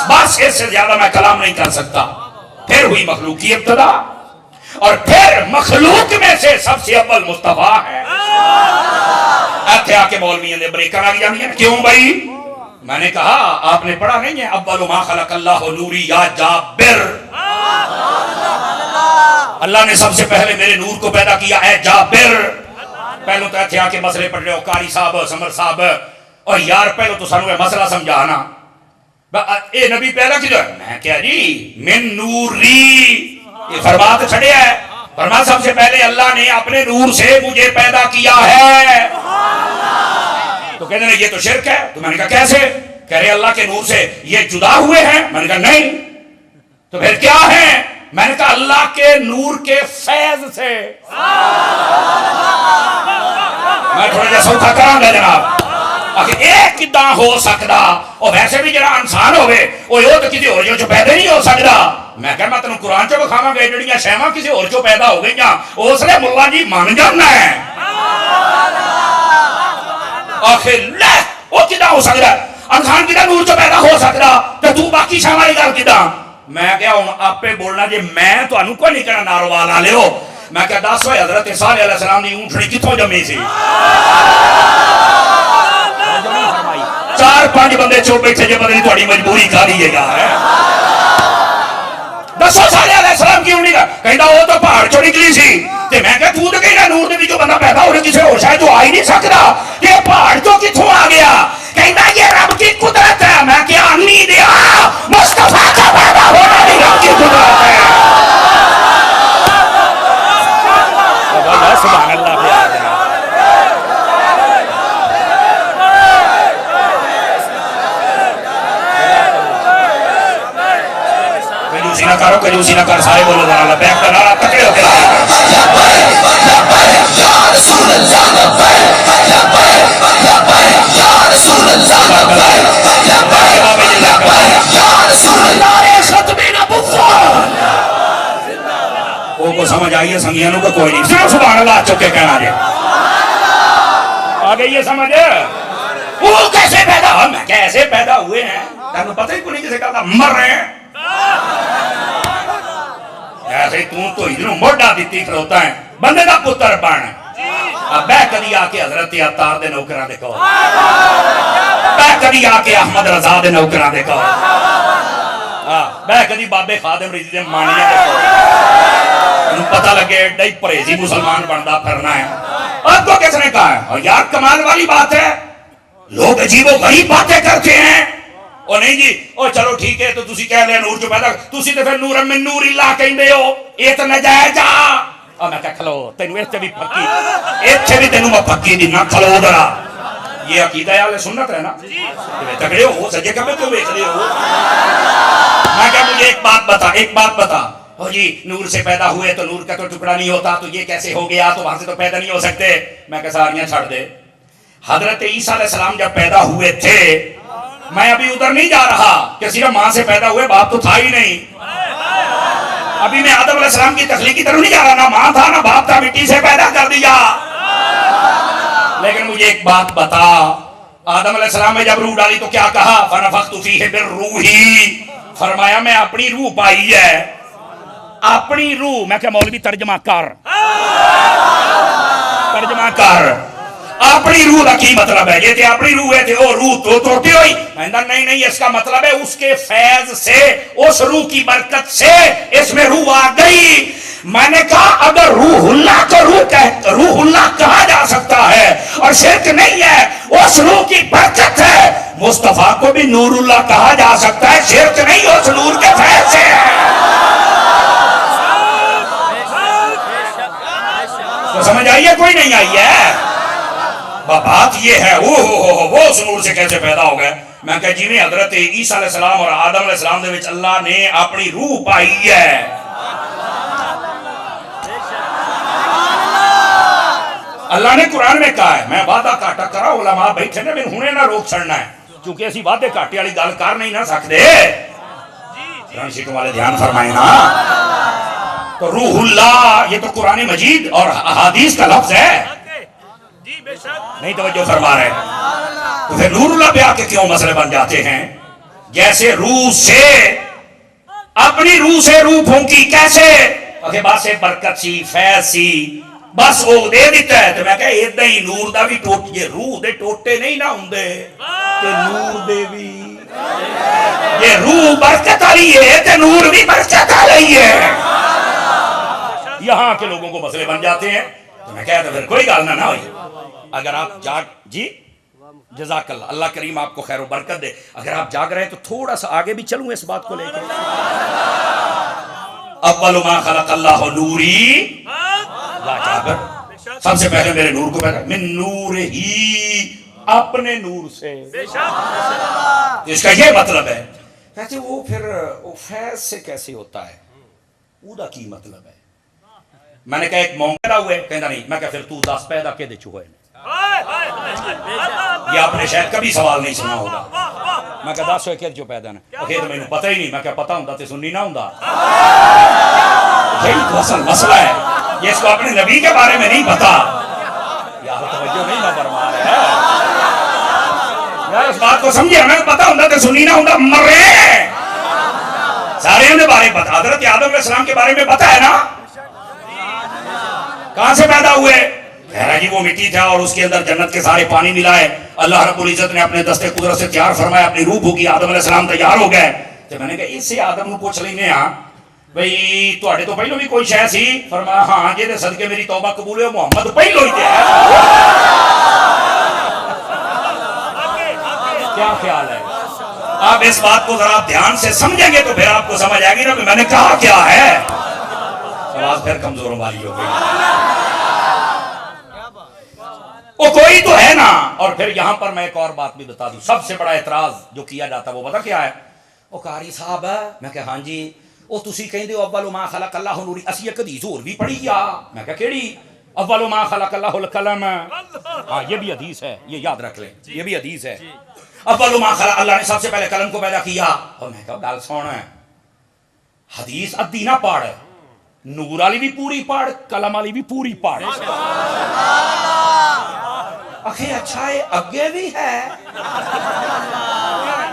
بس اس سے زیادہ میں کلام نہیں کر سکتا۔ پھر ہوئی مخلوق کی ابتدا، اور پھر مخلوق میں سے سب سے اول مصطفیٰ ہے۔ ایتھے آ کے مولویوں نے بریکاں لگ جاتی ہیں، کیوں بھائی؟ میں نے کہا آپ نے پڑھا نہیں ہے اول ما خلق اللہ نوری یا جابر، اللہ نے سب سے پہلے میرے نور کو پیدا کیا اے جابر۔ پہلو تو ایتھے آ کے مسئلے پڑھ رہے ہو قاری صاحب سمر صاحب، اور یار پہلو تو سانوں مسئلہ سمجھانا، اے نبی پیدا کی جو ہے، میں کیا جی من نوری، یہ فرما تو چھڑے ہے، فرما سب سے پہلے اللہ نے اپنے نور سے مجھے پیدا کیا ہے۔ تو کہتے ہیں یہ تو شرک ہے۔ تو میں نے کہا کیسے؟ کہہ رہے اللہ کے نور سے یہ جدا ہوئے ہیں۔ میں نے کہا نہیں، تو پھر کیا ہے؟ میں نے کہا اللہ کے نور کے فیض سے۔ میں تھوڑا جا سوکھا کروں گا جناب، آخر ایک کداں ہو سکتا، اور ویسے بھی جڑا انسان ہوئے وہ یہ تو کسی اور جو پیدا نہیں ہو سکتا۔ میں کہا میں تنوں قرآن چو بکھاواں گے جڑیاں شیواں کسی اور چو پیدا ہو گئی ہیں، اس نے ملا جی مان جانا ہے۔ آخر لے وہ کداں ہو سکتا ہے، انسان کداں نور چو پیدا ہو سکتا، تو باقی شیواں دی گل کداں؟ میں کہا ہوں آپ پہ بولنا جی میں تو انہوں کو نہیں کہنا ناروال آ لے ہو۔ میں کہا 10 ہوئے حضرت صالح علیہ السلام دی اونٹھنی کتوں جمی سی؟ 4-5 بندے چو بیٹھے جے بدلی تھوڑی مجبوری کھا دیئے گا ہے۔ 10 صالح علیہ السلام کی اونٹھنی کا کہتا وہ تو پہاڑ چو نکلی سی، تے میں کہا تو کہنا نور دے بھی جو بندہ پیدا ہو رہے کسے اور شاید جو آ ہی نہیں سکتا، یہ پہاڑ تو کتوں آ گیا؟ کہتا یہ رب کی قدرت ہے۔ میں کیا نہیں دیا مصطفیٰ کا پیدا ہونا بھی رب کی قدرت ہے۔ سبحان اللہ پیار ہے۔ کنجوسی نہ کرو، کنجوسی نہ کر، سارے بولو ذرا لبیک کا نعرہ تکڑے ہو کے کو سمجھ آئیے سنگیانوں کا کوئی نہیں، صرف سبحان اللہ چکے کہنا جائے آگے یہ سمجھ وہ کیسے پیدا ہو؟ میں کیسے پیدا ہوئے ہیں تمہیں پتہ ہی کو نہیں جسے کہتا مر رہے ہیں ایسے تو ادھروں موڑا دیتی کھلوتا ہے بندے دا پتر بن اب بے کدی آ کے حضرت عطار دے نوکران دے کہو، بے کدی آ کے احمد رضا دے نوکران دے کہو، بے کدی بابے خادم رضی دے مانیاں دے کہو، انہوں پتہ لگے ڈائی پریزی مسلمان بندہ پھرنا ہے۔ اب کو کس نے کہا ہے؟ اور یار کمال والی بات ہے، لوگ عجیب و غریب باتیں کرتے ہیں۔ اور نہیں جی اور چلو ٹھیک ہے تو تسی کہہ لیں نور جو پیدا تسی تو پھر نور من نور اللہ کہیں دے ہو، یہ تو نجائز آ۔ اور میں کہا کھلو تینوں ایتھے بھی پھکی، ایتھے بھی تینوں میں پھکی دی نہ کھلو درہ۔ یہ عقیدہ ہے اہل سنت ہے نا، تکڑے ہو سجے کبھی کیوں بیچ رہے ہو؟ میں کہا مجھے ایک بات بتا ہو جی نور سے پیدا ہوئے تو نور کا تو ٹکڑا نہیں ہوتا تو یہ کیسے ہو گیا، تو وہاں سے تو پیدا نہیں ہو سکتے۔ میں کہا ساریاں چھڑ دے، حضرت عیسیٰ علیہ السلام جب پیدا ہوئے تھے میں ابھی ادھر نہیں جا رہا کہ صرف ماں سے پیدا ہوئے باپ تو تھا ہی نہیں، ابھی میں آدم علیہ السلام کی تخلیق کی طرف نہیں جا رہا، نہ ماں تھا نہ باپ تھا، مٹی سے پیدا کر دیا۔ لیکن مجھے ایک بات بتا، آدم علیہ السلام نے جب روح ڈالی تو کیا کہا؟ فَنَفَخْتُ فِيهِ بِالرُّوحِ، فرمایا میں اپنی روح پائی ہے، اپنی روح۔ میں کہ مولوی ترجمہ کر اپنی روح کا کی مطلب ہے؟ یہ تھے اپنی روح ہے تھے وہ روح تو توڑتی ہوئی، میں نے نہیں اس کا مطلب ہے اس کے فیض سے، اس روح کی برکت سے اس میں روح آ گئی۔ میں نے کہا اگر روح اللہ کو روح اللہ کہا جا سکتا ہے اور شرک نہیں ہے، اس روح کی برکت ہے، مصطفیٰ کو بھی نور اللہ کہا جا سکتا ہے، شرک نہیں اس نور کے فیض سے ہے۔ تو سمجھ آئیے کوئی نہیں آئی ہے؟ بات یہ ہے وہ اس نور سے کیسے پیدا ہو گئے؟ میں کہ جی حضرت عیسیٰ علیہ السلام اور آدم علیہ السلام دے وچ اللہ نے اپنی روح پائی ہے. اللہ نے قرآن میں کہا ہے, میں وعدہ کاٹا کرا علماء بیٹھے نے میں ہنے نہ روک چھڑنا ہے کیونکہ اسی وعدے کاٹے والی گل کر نہیں نہ سکتے. قرآن شیٹوں والے دھیان فرمائیں نا. تو روح اللہ یہ تو قرآن مجید اور احادیث کا لفظ ہے, نہیں توجہ فرما رہے. تو پھر نور اللہ پہ آ کے کیوں مسئلے بن جاتے ہیں؟ جیسے روح سے اپنی روح سے روح پھونکی, کیسے کہ بس برکت سی فیض سی بس وہ دے دیتا ہے. تو میں کہا ادھا ہی نور دا بھی ٹوٹ, یہ روح دے ٹوٹے نہیں نہ ہوندے کہ نور دے بھی, یہ روح برکت آئی ہے تے نور بھی برکت آئی ہے. یہاں کے لوگوں کو مسئلے بن جاتے ہیں. تو میں کہتا پھر کوئی گال نہ ہوئی. اگر آپ جاگ, جی جزاک اللہ, اللہ کریم آپ کو خیر و برکت دے. اگر آپ جاگ رہے ہیں تو تھوڑا سا آگے بھی چلوں اس بات کو لے کے. اول ما خلق اللہ نوری, سب سے پہلے میرے نور کو پیدا من نور ہی, اپنے نور سے. اس کا یہ مطلب ہے. کہتے وہ پھر فیض سے کیسے ہوتا ہے, اودا کی مطلب ہے. میں نے کہا ایک مونگ پیدا ہوئے, کہنا نہیں. میں کہا پھر تو 10 پیدا کے دے چکے. یہ آپ نے شاید کبھی سوال نہیں سنا ہوگا. میں کہا 10 ہوئے کہ جو پیدا نا, کہ میں نے پتہ ہی نہیں. میں کہا پتہ ہوں تے سننی نہ ہوں. یہی تو اصل مسئلہ ہے. یہ اس کو اپنے نبی کے بارے میں نہیں پتا. یار توجہ نہیں نہ فرما رہے ہیں یار, اس بات کو سمجھے. ہمیں پتا ہوں تے سنی نہ ہوں مرے سارے انہیں بارے پتا. حضرت آدم علیہ السلام کے بارے میں پتا ہے نا, کہاں سے پیدا ہوئے. کہہ رہا جی وہ مٹی تھا اور اس کے اندر جنت کے سارے پانی ملائے. اللہ رب العزت نے اپنے دستے قدرت سے تیار فرمایا, اپنی روح بھوکی, آدم علیہ السلام تیار ہو گئے. تو میں نے کہا اس سے آدم کو پوچھ لینے ہاں بھئی تواڈے تو پہلو بھی کوئی شے سی. فرمایا ہاں جے دے صدقے میری توبہ قبول ہے, محمد پہلو ہی تے ہے. کیا خیال ہے؟ آپ اس بات کو ذرا دھیان سے سمجھیں گے تو پھر آپ کو سمجھ آئے گی نا میں نے کہا کیا ہے. آواز پھر کمزوروں والی ہو گئی. وہ کوئی تو ہے نا. اور پھر یہاں پر میں ایک اور بات بھی بتا دوں. سب سے بڑا اعتراض جو کیا جاتا ہے وہ پتہ کیا ہے؟ وہ قاری صاحب ہے. میں کہا ہاں جی, وہ تسی کہندے ہو اول ما خلق اللہ نوری. اسی ایک حدیث اور بھی پڑھی یا. میں کہا کیڑی؟ اول ما خلق اللہ القلم. ہاں یہ بھی حدیث ہے, یہ یاد رکھ لیں, یہ بھی حدیث ہے. اول ما خلق, اللہ نے سب سے پہلے قلم کو پیدا کیا. اور میں کہا گل سن, حدیث ادھی نہ پڑھ, نور والی بھی پوری پڑھ, قلم والی بھی پوری پڑھ. اکھے اچھا ہے اگے بھی ہے.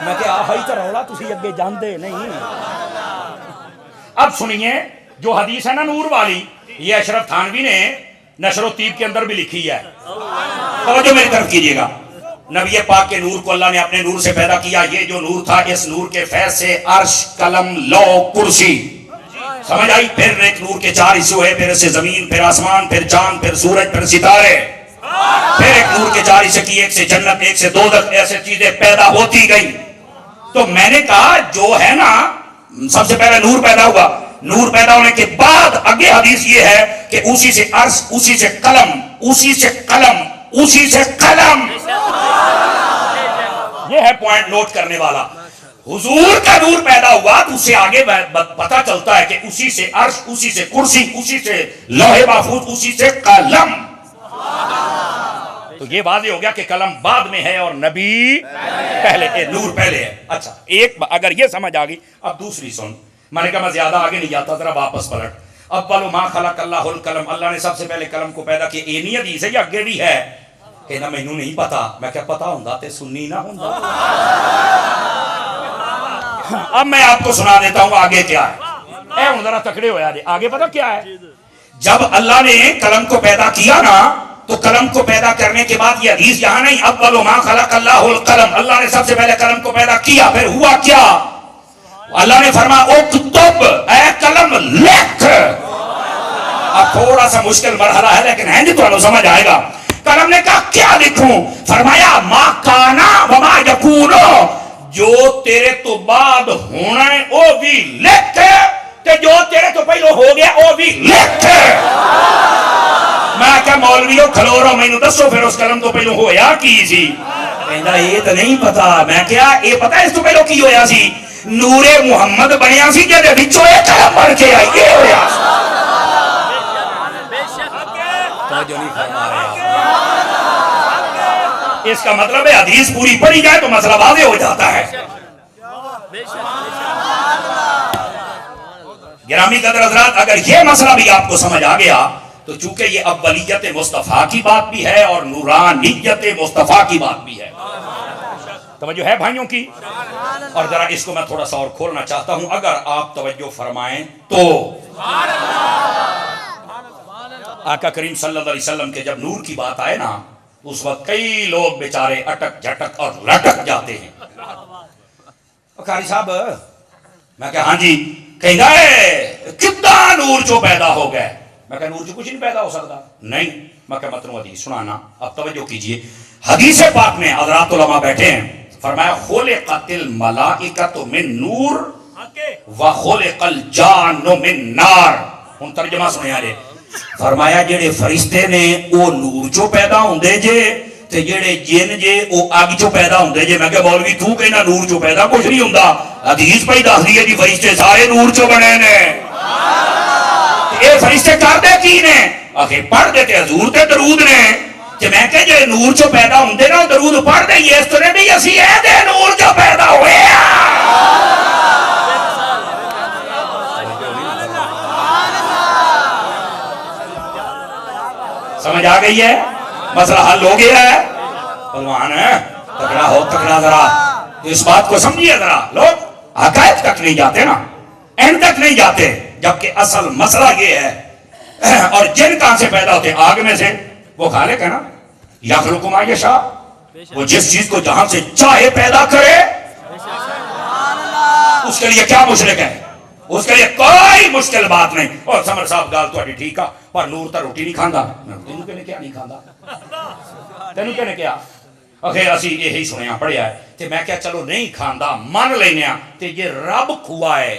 میں کہ آہی تو رولا تسی اگے جاندے نہیں. اب سنیے جو حدیث ہے نا نور والی, یہ اشرف تھانوی نے نشر و طیب کے اندر بھی لکھی ہے. توجہ میری طرف کیجئے گا. نبی پاک کے نور کو اللہ نے اپنے نور سے پیدا کیا. یہ جو نور تھا اس نور کے فیض سے عرش, قلم, لوح, کرسی, سمجھ آئی. پھر ایک نور کے 4 حصے ہوئے, پھر اسے زمین, پھر آسمان, پھر چاند, پھر سورج, پھر ستارے. پھر ایک نور کے 4 حصے کی, ایک سے جنت, ایک سے دوزخ, ایسے چیزیں پیدا ہوتی گئی. تو میں نے کہا جو ہے نا سب سے پہلے نور پیدا ہوا. نور پیدا ہونے کے بعد آگے حدیث یہ ہے کہ اسی سے عرش, اسی سے قلم, اسی سے قلم, اسی سے قلم. یہ ہے پوائنٹ نوٹ کرنے والا. حضور کا نور پیدا ہوا تو اس سے آگے پتا چلتا ہے کہ اسی سے عرش, اسی سے کرسی, اسی سے لوح محفوظ, اسی سے قلم. تو یہ واضح ہو گیا کہ قلم بعد میں ہے اور نبی پہلے, نور پہلے ہے. اچھا ایک اگر یہ سمجھ آ گئی. اب دوسری سن. میں نے کہا میں زیادہ آگے نہیں جاتا, ذرا واپس پلٹ. اول ما خلق اللہ القلم, اللہ نے سب سے پہلے قلم کو پیدا کیا. یہ نہیں حدیث ہے, یہ اگے بھی ہے. کہنا مینوں نہیں پتا. میں کہا پتا ہوندا تے سنی نہ ہوندا. اب میں آپ کو سنا دیتا ہوں آگے کیا ہے. اے ہن ذرا تکڑے ہویا جی, آگے پتا کیا ہے. جب اللہ نے قلم کو پیدا کیا نا تو قلم کو پیدا کرنے کے بعد یہ حدیث یہاں نہیں, اول ما خلق اللہ القلم, اللہ نے سب سے پہلے قلم کو پیدا کیا. پھر ہوا کیا؟ اللہ نے فرمایا اکتب, اے قلم لکھ. اب تھوڑا سا مشکل مرحلہ ہے لیکن ہے نہیں تو سمجھ آئے گا. قلم نے کہا کیا لکھوں؟ فرمایا ما کانا وما یکونو, جو تیرے تو بعد ہونا ہے وہ بھی لکھ, تے جو تیرے تو پہلو ہو گیا وہ بھی لکھ. میں کہا مولویو کھلو رہو, مینوں دسو پھر اس قلم تو پہلو ہویا کی سی. کہندا یہ تو نہیں پتا. میں کیا یہ پتا اس تو پہلو کی ہویا سی؟ نور محمد بنیا سی جے وچوں ایک قلم بن کے آئی. یہ ہویا توجہ نہیں فرما رہے. اس کا مطلب ہے حدیث پوری پڑھی جائے تو مسئلہ واضح ہو جاتا ہے. گرامی قدر حضرات اگر یہ مسئلہ بھی آپ کو سمجھ آ گیا تو چونکہ یہ اولیت مصطفیٰ کی بات بھی ہے اور نورانیت مصطفیٰ کی بات بھی ہے. توجہ ہے بھائیوں کی؟ اور ذرا اس کو میں تھوڑا سا اور کھولنا چاہتا ہوں اگر آپ توجہ فرمائیں تو. آقا کریم صلی اللہ علیہ وسلم کے جب نور کی بات آئے نا اس وقت کئی لوگ بیچارے اٹک جھٹک اور لٹک جاتے ہیں. قاری صاحب میں کہا ہاں جی کہنا ہے کتنا نور جو پیدا ہو گئے. میں کہا نور جو کچھ نہیں پیدا ہو سکتا. نہیں. میں کہا متن حدیث سنانا اب توجہ کیجئے. حدیث پاک میں حضرات علماء بیٹھے ہیں فرمایا خلقت الملائکۃ من نور وخلق الجان من نار. ہن ترجمہ سنیا جے. فرمایا جڑے فرشتے نے وہ نور جو پیدا ہوندے جے تے جڑے جن جے وہ اگ جو پیدا ہوندے جے. میں کہ مولوی تو کہنا نور جو پیدا کچھ نہیں ہوندا. حدیث پہ دس دی ہے جی فرشتے سارے نور جو بنے نے. اے فرشتے کردے کی نے؟ آخر پڑھ دے تے حضور تے درود نے. کہ میں کہ جو نور جو پیدا ہوندے نا درود پڑھ دے یہ اس طرح بھی اسی اے دے نور جو پیدا ہوئے سمجھ آ گئی ہے؟ مسئلہ حل ہو گیا ہے. پہلوان ہے تکڑا ہو تکڑا ذرا اس بات کو سمجھیے. ذرا لوگ حقائق تک نہیں جاتے نا اینڈ تک نہیں جاتے جبکہ اصل مسئلہ یہ ہے. اور جن کہاں سے پیدا ہوتے ہیں؟ آگ میں سے. وہ خالق ہے نا یخلق ما یشاء. وہ جس چیز کو جہاں سے چاہے پیدا کرے اس کے لیے کیا مشرک ہے؟ اس کے لیے کوئی مشکل بات نہیں. اور سمر صاحب گال تو ٹھیک ہے پر نور تا روٹی نہیں کھاندا. تینوں کہنے کیا نہیں کھاندا؟ تینوں کہنے کیا؟ اکھے اسی یہی سنیا پڑھیا ہے تے میں کیا چلو نہیں کھاندا مان لینے تے یہ رب کھوائے.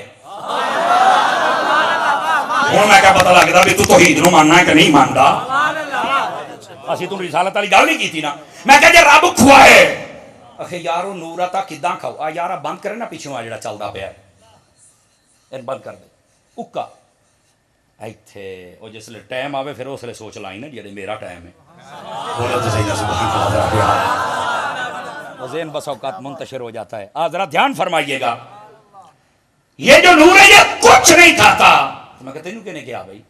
ہوں میں کیا پتہ لگدا بھی تو توحید نو ماننا ہے کہ نہیں ماندا. اسی تو رسالت والی گل نہیں کیتی نا. میں کہا جے رب کھوائے اکھے یارو نور آتا کداں کھاؤ. آ یارا بند کرے نا پیچھوں آ جڑا چلدا پیا ہے این بند کر دے. اکا ایتھے او جس لے ٹائم آوے پھر اس لے سوچ لائی نا جڑے میرا ٹائم ہے. بولو تو صحیح نا سبحان اللہ. ذہن بس اوقات منتشر ہو جاتا ہے. ذرا دھیان فرمائیے گا. یہ جو نور ہے یہ کچھ نہیں کھاتا. میں کہتے ہیں کہنے کیا بھائی؟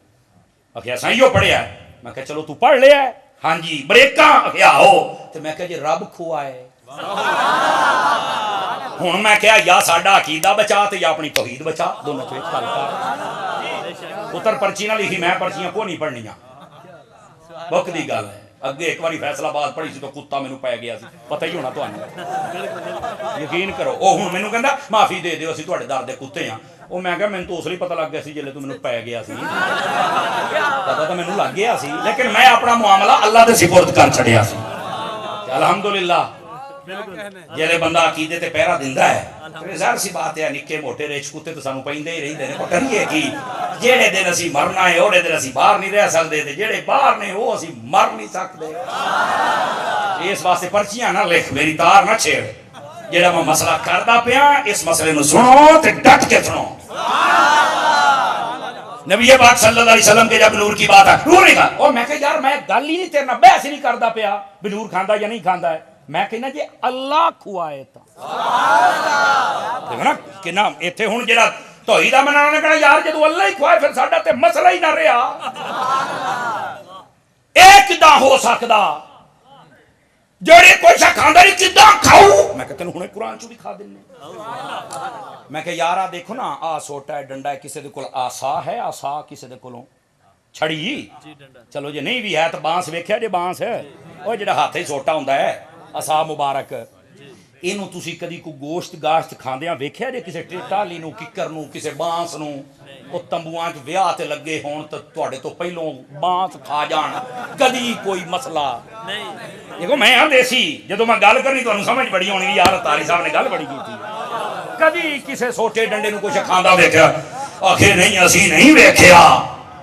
اکھیا سائیو پڑھیا ہے. میں کہا چلو تو پڑھ لیا ہے. ہاں جی بریکاں اکھیا ہو. تو میں کہا جی رب کھوائے. ہوں میں کہا یا ساڈا عقیدہ بچا تے یا اپنی توحید بچا. دونوں چویں فرق ہے. پتر پرچی نہ لکھی میں پرچیاں کو نہیں پڑھنیاں. وقت دی گل ہے. اگے ایک باری فیصلہ آباد پڑھی سی تو کتا مینوں پے گیا سی. پتہ ہی ہونا تانوں. یقین کرو او ہن مینوں کہندا معافی دے دیو اسی تہاڈے در دے کتے ہاں. او میں کہا مینوں تو اس لیے پتہ لگ گیا سی جلے تو مینوں پے گیا سی. پتہ تو مینوں لگ گیا سی لیکن میں اپنا معاملہ اللہ دے سپرد کر چھڑیا سی. الحمدللہ جیلے بندہ عقیدے تے پہرا دیندا ہے ظاہر سی بات ہے نکے موٹے ریچ کتے تو سانوں پیندے ہی رہندے نے. کریے کی جیڑے دن اسی مرنا ہے اوڑے دن اسی باہر نہیں رہ سکدے تے جیڑے باہر نے وہ اسی مر نہیں سکدے. اس واسطے پرچیاں نہ لکھ میری تار نہ چھیڑ. جیڑا میں مسئلہ کردا پیا اس مسئلے نو سنو تے ڈٹ کے سنو. نبی پاک صلی اللہ علیہ وسلم کے جب نور کی بات ہے نور نہیں کھا. اور میں کہ یار میں گل ہی نہیں تیرے نال بحث نہیں کردا پیا بھی نور کھاندا یا نہیں کھاندا ہے. میں کہنا جی اللہ کھوائے تا. دیکھو نا کہ نام ایتھے ہن جڑا توحید منانا نے کہنا یار جدوں اللہ ہی کھوائے پھر ساڈا تے مسئلہ ہی نہ رہیا. اے کداں ہو سکدا جڑے کوئی شا کھاندا نہیں کداں کھاؤ. میں کہ تینوں ہنے قرآن چوں بھی کھا دیننے. میں کہ یارا دیکھو نا آ سوٹا ہے ڈنڈا ہے کسے دے کول آسا ہے آسا کسے دے کولوں چھڑی. چلو جے نہیں بھی ہے تو بانس ویکھیا جے بانس ہے او جڑا ہاتھ ہی سوٹا ہوندا ہے آسا مبارک. اینوں تسی کدی کو گوشت گاشت کھاندیاں ویکھیا جے کسے ٹالی نو ککر نو کسے بانس نو. او تمبواں وچ ویاہ تے لگے ہون تے تواڈے تو پہلوں بانس کھا جان کدی کوئی مسئلہ نہیں. دیکھو میں ہاں دیسی جدوں میں گل کرنی تانوں سمجھ بڑی ہونی یار تاری صاحب نے گل بڑی کیتی. کدی کسے سوٹے ڈنڈے نو کچھ کھاندا ویکھیا؟ آخے نہیں اسی نہیں ویکھیا.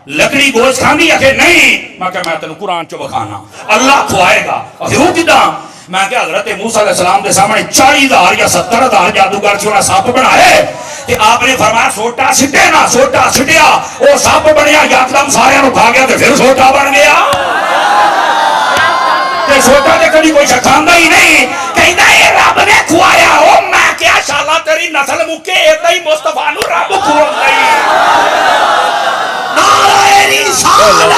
لکڑی گوشت کھاندی آخے نہیں. میں کہ میں تینوں قرآن چوں بکھانا اللہ کھوائے گا. آخے وہ کداں؟ میں کہ حضرت موسیٰ علیہ السلام کے سامنے 40,000 یا 70,000 جادوگر سے انہیں سپ بنائے کہ آپ نے فرمایا سوٹا سٹے نا، سوٹا سٹیا وہ سپ بنیا، یکدم سارے نو کھا گیا تو پھر سوٹا بن گیا تے سوٹا تے کبھی کوئی شکھاندا ہی نہیں، کہندا اے رب نے کھوایا او میں کیا شالا تیری نسل مکے ایدا ہی مصطفیٰ نو رب کھواندا ہی نعرہ رسالت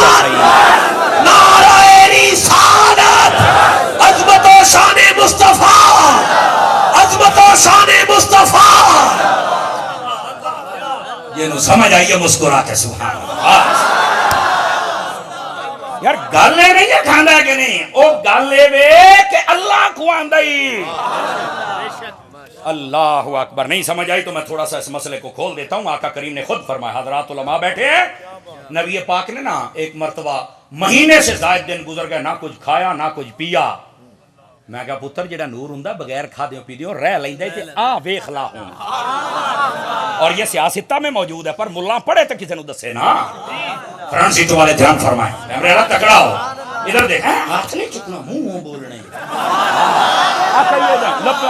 نعرہ رسالت عظمت و شان مصطفیٰ عظمت و شان مصطفیٰ یہ نو سمجھ آئیے مسکرا کے سبحان اللہ یار گل لے نہیں ہے کھاندہ کہ نہیں او گل لے وے کہ اللہ کھواندہ ہی اللہ اکبر نہیں سمجھ آئی تو میں تھوڑا سا اس مسئلے کو کھول دیتا ہوں آقا کریم نے خود فرمایا حضرات علماء بیٹھے ہیں نبی پاک نے نا ایک مرتبہ مہینے سے زائد دن گزر گئے نہ کچھ کھایا نہ کچھ پیا میں کہا پتر جڑا نور ہوندا بغیر کھا دیوں پی دیوں رہ لیندا تے آ ویکھ لا ہوں اور یہ سیاستہ میں موجود ہے پر ملا پڑھے تو کسی نو دسے نا فرانسیٹو والے دھیان فرمائیں کیمرے والا تکڑا ہو ادھر دیکھ ہاتھ نہیں چکنا منہ بولنے آ کہیے جا لب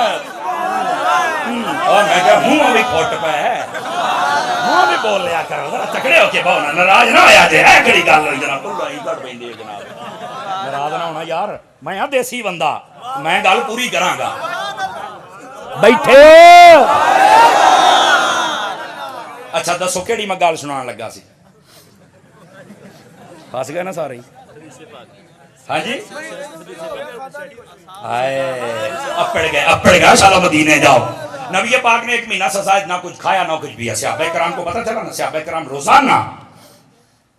اور میں کہا منہ بھی کھوٹ پہ ہے منہ بھی بول لیا کرو ذرا تکڑے ہو کے بہنا ناراض نہ ہویا جے ہے کڑی گل ہوئی جناب اللہ ہی کٹ پیندی ہے جناب ناراض نہ ہونا یار میں ہاں دیسی بندہ میں گل پوری کراں گا بیٹھے اچھا دسو کیڑی میں گل سنان لگا سی پھس گئے نا سارے ہاں جی اپڑ گئے شالا مدینے جاؤ نبی پاک نے ایک مہینہ سے زائد نہ کچھ کھایا نہ کچھ پیا صحابہ کرام کو پتہ چلا نا صحابہ کرام روزانہ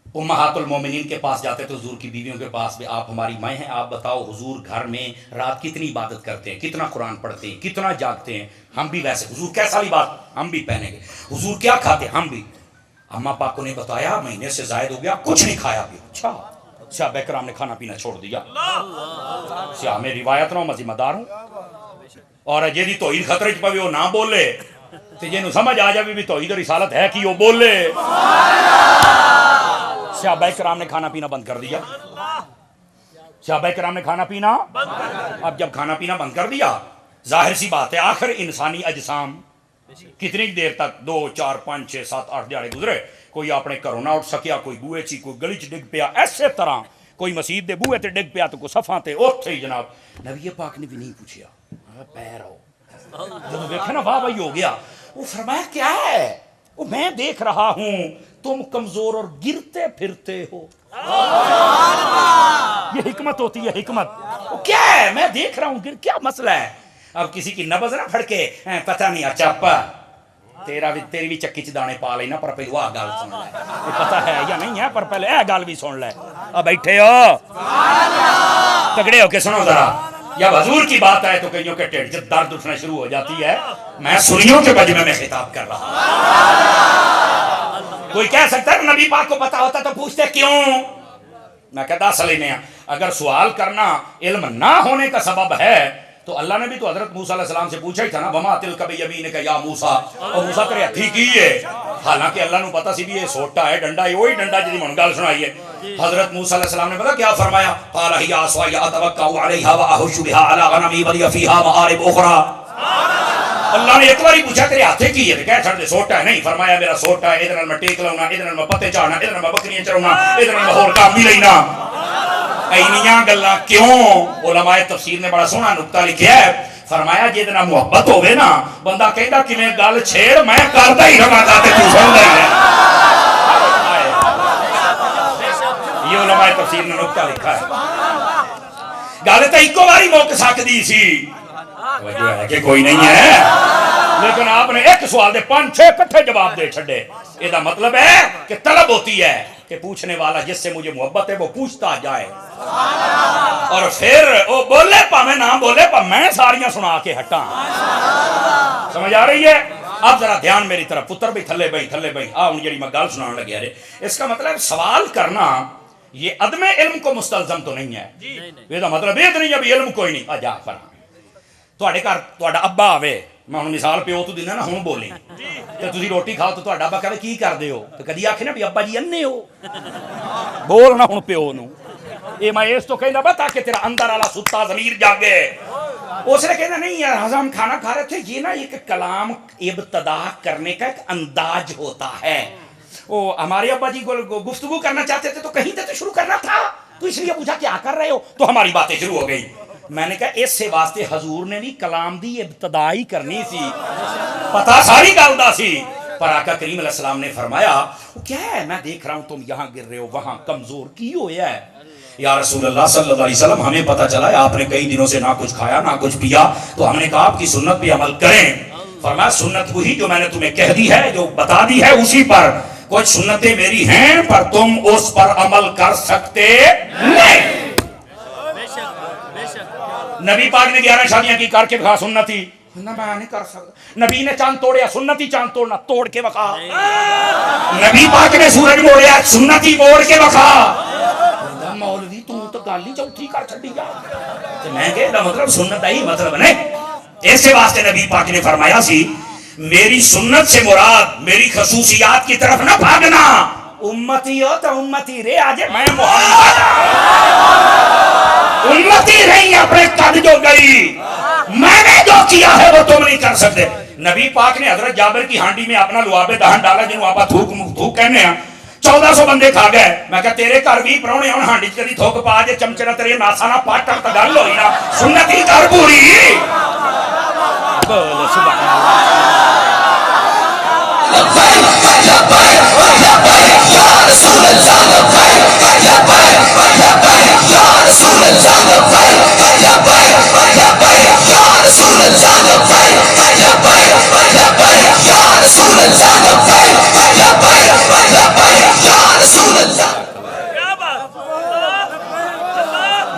امہات المومنین کے پاس جاتے تو حضور کی بیویوں کے پاس بھی آپ ہماری مائیں ہیں آپ بتاؤ حضور گھر میں رات کتنی عبادت کرتے ہیں کتنا قرآن پڑھتے ہیں کتنا جاگتے ہیں ہم بھی ویسے حضور کیسا لباس ہم بھی پہنیں گے حضور کیا کھاتے ہم بھی اماں پاک نے بتایا مہینے سے زائد ہو گیا کچھ نہیں کھایا بھی اچھا صحابہ کرام نے کھانا پینا چھوڑ دیا سیاہ میں روایت نہ میں ذمہ دار ہوں اور جیدی توحید خطرے پوے وہ نہ بولے تو جنوں سمجھ آ جائے بھی توحید رسالت ہے کہ وہ بولے صحابہ کرام نے کھانا پینا بند کر دیا صحابہ کرام نے کھانا پینا اب جب کھانا پینا بند کر دیا ظاہر سی بات ہے آخر انسانی اجسام کتنی دیر تک 2 4 5 6 7 8 دیہڑے گزرے کوئی اپنے گھروں نہ اٹھ سکیا کوئی بوئے چی کوئی گلی چ ڈگ پیا ایسے طرح کوئی مسجد دے بوئے تے ڈگ پیا تو کوئی صفاں تے اوتھے ہی جناب نبی پاک نے بھی نہیں پوچھیا پیر ہو جب دیکھا نا واہ بھائی ہو گیا وہ فرمایا کیا ہے وہ میں دیکھ رہا ہوں تم کمزور اور گرتے پھرتے ہو یہ حکمت ہوتی ہے حکمت وہ کیا ہے میں دیکھ رہا ہوں کیا مسئلہ ہے اب کسی کی نبض نہ پھڑکے پتہ نہیں اچھا تیری بھی چکی چ دانے پا لینا پر پہلو آ گل سن لے پتہ ہے یا نہیں ہے پر پہلے اے گل بھی سن لے اب بیٹھے ہو تگڑے ہو کے سنو ذرا جب حضور کی بات آئے تو کئیوں کے ٹیڑھ جب درد اٹھنا شروع ہو جاتی ہے میں سنیوں کے مجمع میں خطاب کر رہا ہوں کوئی کہہ سکتا ہے نبی پاک کو پتا ہوتا تو پوچھتے کیوں میں کہتا اصل میں اگر سوال کرنا علم نہ ہونے کا سبب ہے تو اللہ نے بھی تو حضرت موسیٰ علیہ السلام سے پوچھا ہی تھا نا وما تلک بیمینک یا موسیٰ اور موسیٰ تیرے ہتھی کی ہے حالانکہ اللہ نے پتا سی بھی یہ سوٹا ہے ڈنڈا ہے وہی ڈنڈا جدی من گل سنائی ہے حضرت موسیٰ علیہ السلام نے پتا کیا فرمایا قال ہی عصای اتوکا علیہا واحش بها علی غنمی ولی فیها مآرب اخرى اللہ نے ایک باری پوچھا تیرے ہاتھے کی ہے کہہ چھڑ دے سوٹا ہے نہیں فرمایا میرا سوٹا ہے ادھر نال میں ٹیک لاؤنا ادھر نال میں پتے چاڑنا ادھر نال میں بکریاں چراؤنا ادھر نال میں ہور کام بھی لینا اینیاں گلاں کیوں علماء تفسیر نے بڑا سونا نقطہ لکھیا ہے فرمایا جے اتنا محبت ہوئے نا بندہ کہتا کہ میں گل چھیڑ میں کرتا ہی رہا تھا تو سن رہی ہے یہ علماء تفسیر نے نقطہ لکھا ہے گل تو ایک باری موقع سکتی سی توجہ ہے کہ کوئی نہیں ہے لیکن آپ نے ایک سوال دے 5-6 کٹھے جواب دے چھڑے یہ دا مطلب ہے کہ طلب ہوتی ہے کہ پوچھنے والا جس سے مجھے محبت ہے وہ پوچھتا جائے اور پھر وہ بولے پا میں نہ بولے پا میں ساریاں سنا کے ہٹاں سمجھ آ رہی ہے اب ذرا دھیان میری طرف پتر بھی تھلے بھئی آؤں جڑی میں گل سنان لگیا رہے اس کا مطلب سوال کرنا یہ عدم علم کو مستلزم تو نہیں ہے یہ دا مطلب یہ نہیں ابھی علم کوئی نہیں آجا فرہاں تواڈے گھر تواڈا ابا آوے میں ہوں مثال پیو تو دینا نا ہوں بولی تو تسی روٹی کھاؤ تو تواڈا ابا کہے کی کر دے ہو تو کدی آکھے نا بھی ابا جی انے ہو بولنا ہوں پیو نو یہ میں اس تو کہنا بتا کہ تیرا اندر والا ستا ضمیر جاگے. اس نے کہنا نہیں یار ہم کھانا کھا رہے تھے, یہ نا ایک کلام ابتدا کرنے کا ایک انداز ہوتا ہے. وہ ہمارے ابا جی گفتگو کرنا چاہتے تھے تو کہیں سے شروع کرنا تھا, تو اس لیے پوچھا کیا کر رہے ہو, تو ہماری باتیں شروع ہو گئی. میں نے کہا اس سے واسطے حضور نے نہیں کلام دی ابتدا ہی کرنی سی, پتہ ساری گل دا سی. پر آقا کریم علیہ السلام نے فرمایا کیا ہے میں دیکھ رہا ہوں تم یہاں گر رہے ہو وہاں کمزور کی ہویا ہے. یا رسول اللہ صلی اللہ علیہ وسلم ہمیں پتہ چلا ہے آپ نے کئی دنوں سے نہ کچھ کھایا نہ کچھ پیا, تو ہم نے کہا آپ کی سنت پہ عمل کریں. فرمایا سنت وہی جو میں نے تمہیں کہہ دی ہے, جو بتا دی ہے اسی پر. کچھ سنتیں میری ہیں پر تم اس پر عمل کر سکتے نہیں. نبی پاک نے 11 شادیاں کی کر کے بخا سنتی نہ میں نہیں کر سکتا. نبی نے چاند توڑیا سنتی چاند توڑنا توڑ کے بخا. نبی پاک نے سورج موڑیا سنتی موڑ کے بخا. مولوی تو گالی چوتھی کر چھڈی جا. میں کہا مطلب سنت ہی مطلب نہیں. اس واسطے نبی پاک نے فرمایا سی میری سنت سے مراد میری خصوصیات کی طرف نہ بھاگنا. امتی ہو تو امتی رے, آج میں محمد امتی رہی اپنے قد جو گئی, میں نے جو کیا ہے وہ تم نہیں کر سکتے. نبی پاک نے حضرت جابر کی ہانڈی میں اپنا لعاب دہن ڈالا جنہوں آپ تھوک کہنے ہیں. 1400 بندے کھا گئے. میں کہا تیرے گھر بھی پرونے ہوں ہانڈی چکری تھوک پا جے چمچے نہ تیرے ناسا نہ پاٹا تا گل ہوئی نا سنتی کر پوری. بول سبحان اللہ.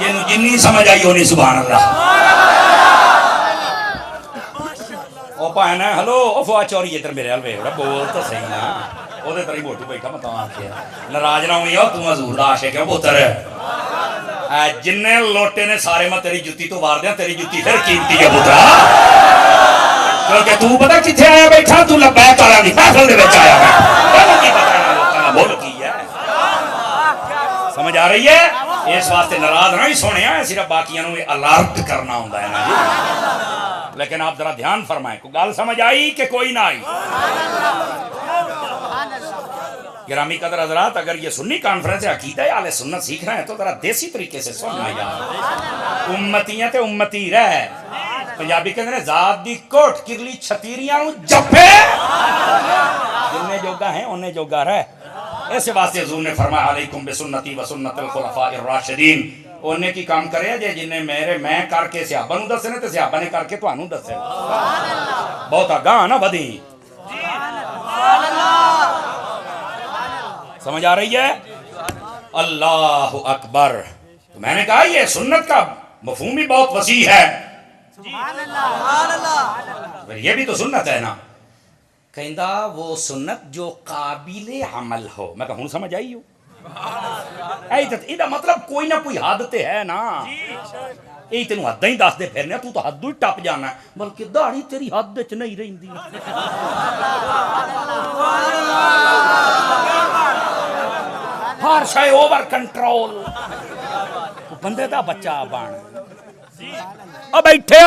یہ جنی سمجھ آئی ہونی سبحان اللہ. او پانا ہلو او فوا چوری ادھر میرے حل ویکھ بول تو صحیح نا. او دے تری موٹو بیٹھا میں تاں آکھیا ناراض نہ ہوئی ہو تو حضور دا عاشق ہے پتر. جن لوٹے نے سارے میں تیری جُتی تو وار دیاں, تیری جُتی پھر قیمتی ہے پترا. کیونکہ تو پتہ کتھے آیا بیٹھا, تو لبیک والا نہیں محفل دے وچ آیا ہے. تینوں کی پتہ ہے لوکاں دا بول کی ہے. سمجھ آ رہی ہے. اس واسطے ناراض نہ ہی سونے ہیں, صرف باقیاں نوں الرٹ کرنا ہوندا ہے نا جی. لیکن آپ ذرا دھیان فرمائیں کو گل سمجھ آئی کہ کوئی نہ آئی. گرامی قدر حضرات, اگر یہ سنی کانفرنس عقیدہ اہل سنت سیکھ رہے ہیں تو ذرا دیسی طریقے سے سننا یار. امتیاں تے امتی رہ. پنجابی کہندے نے ذات دی کوٹ کرلی چھتیریاں نوں جپے, جننے جوگا ہیں اننے جوگا رہ. ایسے واسطے حضور نے فرمایا علیکم بسنتی و سنت الخلفاء الراشدین. انہیں کی کام کرے جے جنہیں میں کر کے صحابہ نوں دسنے تے صحابہ نے کر کے تانوں دسے. بہت گاہ نہ بدی. سمجھ آ رہی ہے. اللہ اکبر. تو میں نے کہا یہ سنت کا مفہوم بھی بہت وسیع ہے. یہ بھی تو سنت ہے نا. کہندا وہ سنت جو قابل عمل ہو. میں کہا ہوں سمجھ آئی ہو. ایدہ مطلب کوئی نہ کوئی حد تے ہے نا. یہ تینوں حداں ہی دس دے پھرنے, تو حد ہی ٹپ جانا ہے. بلکہ داڑھی تیری حد وچ نہیں رہندی. ہر شے اوور کنٹرول. بندے دا بچہ بن بیٹھے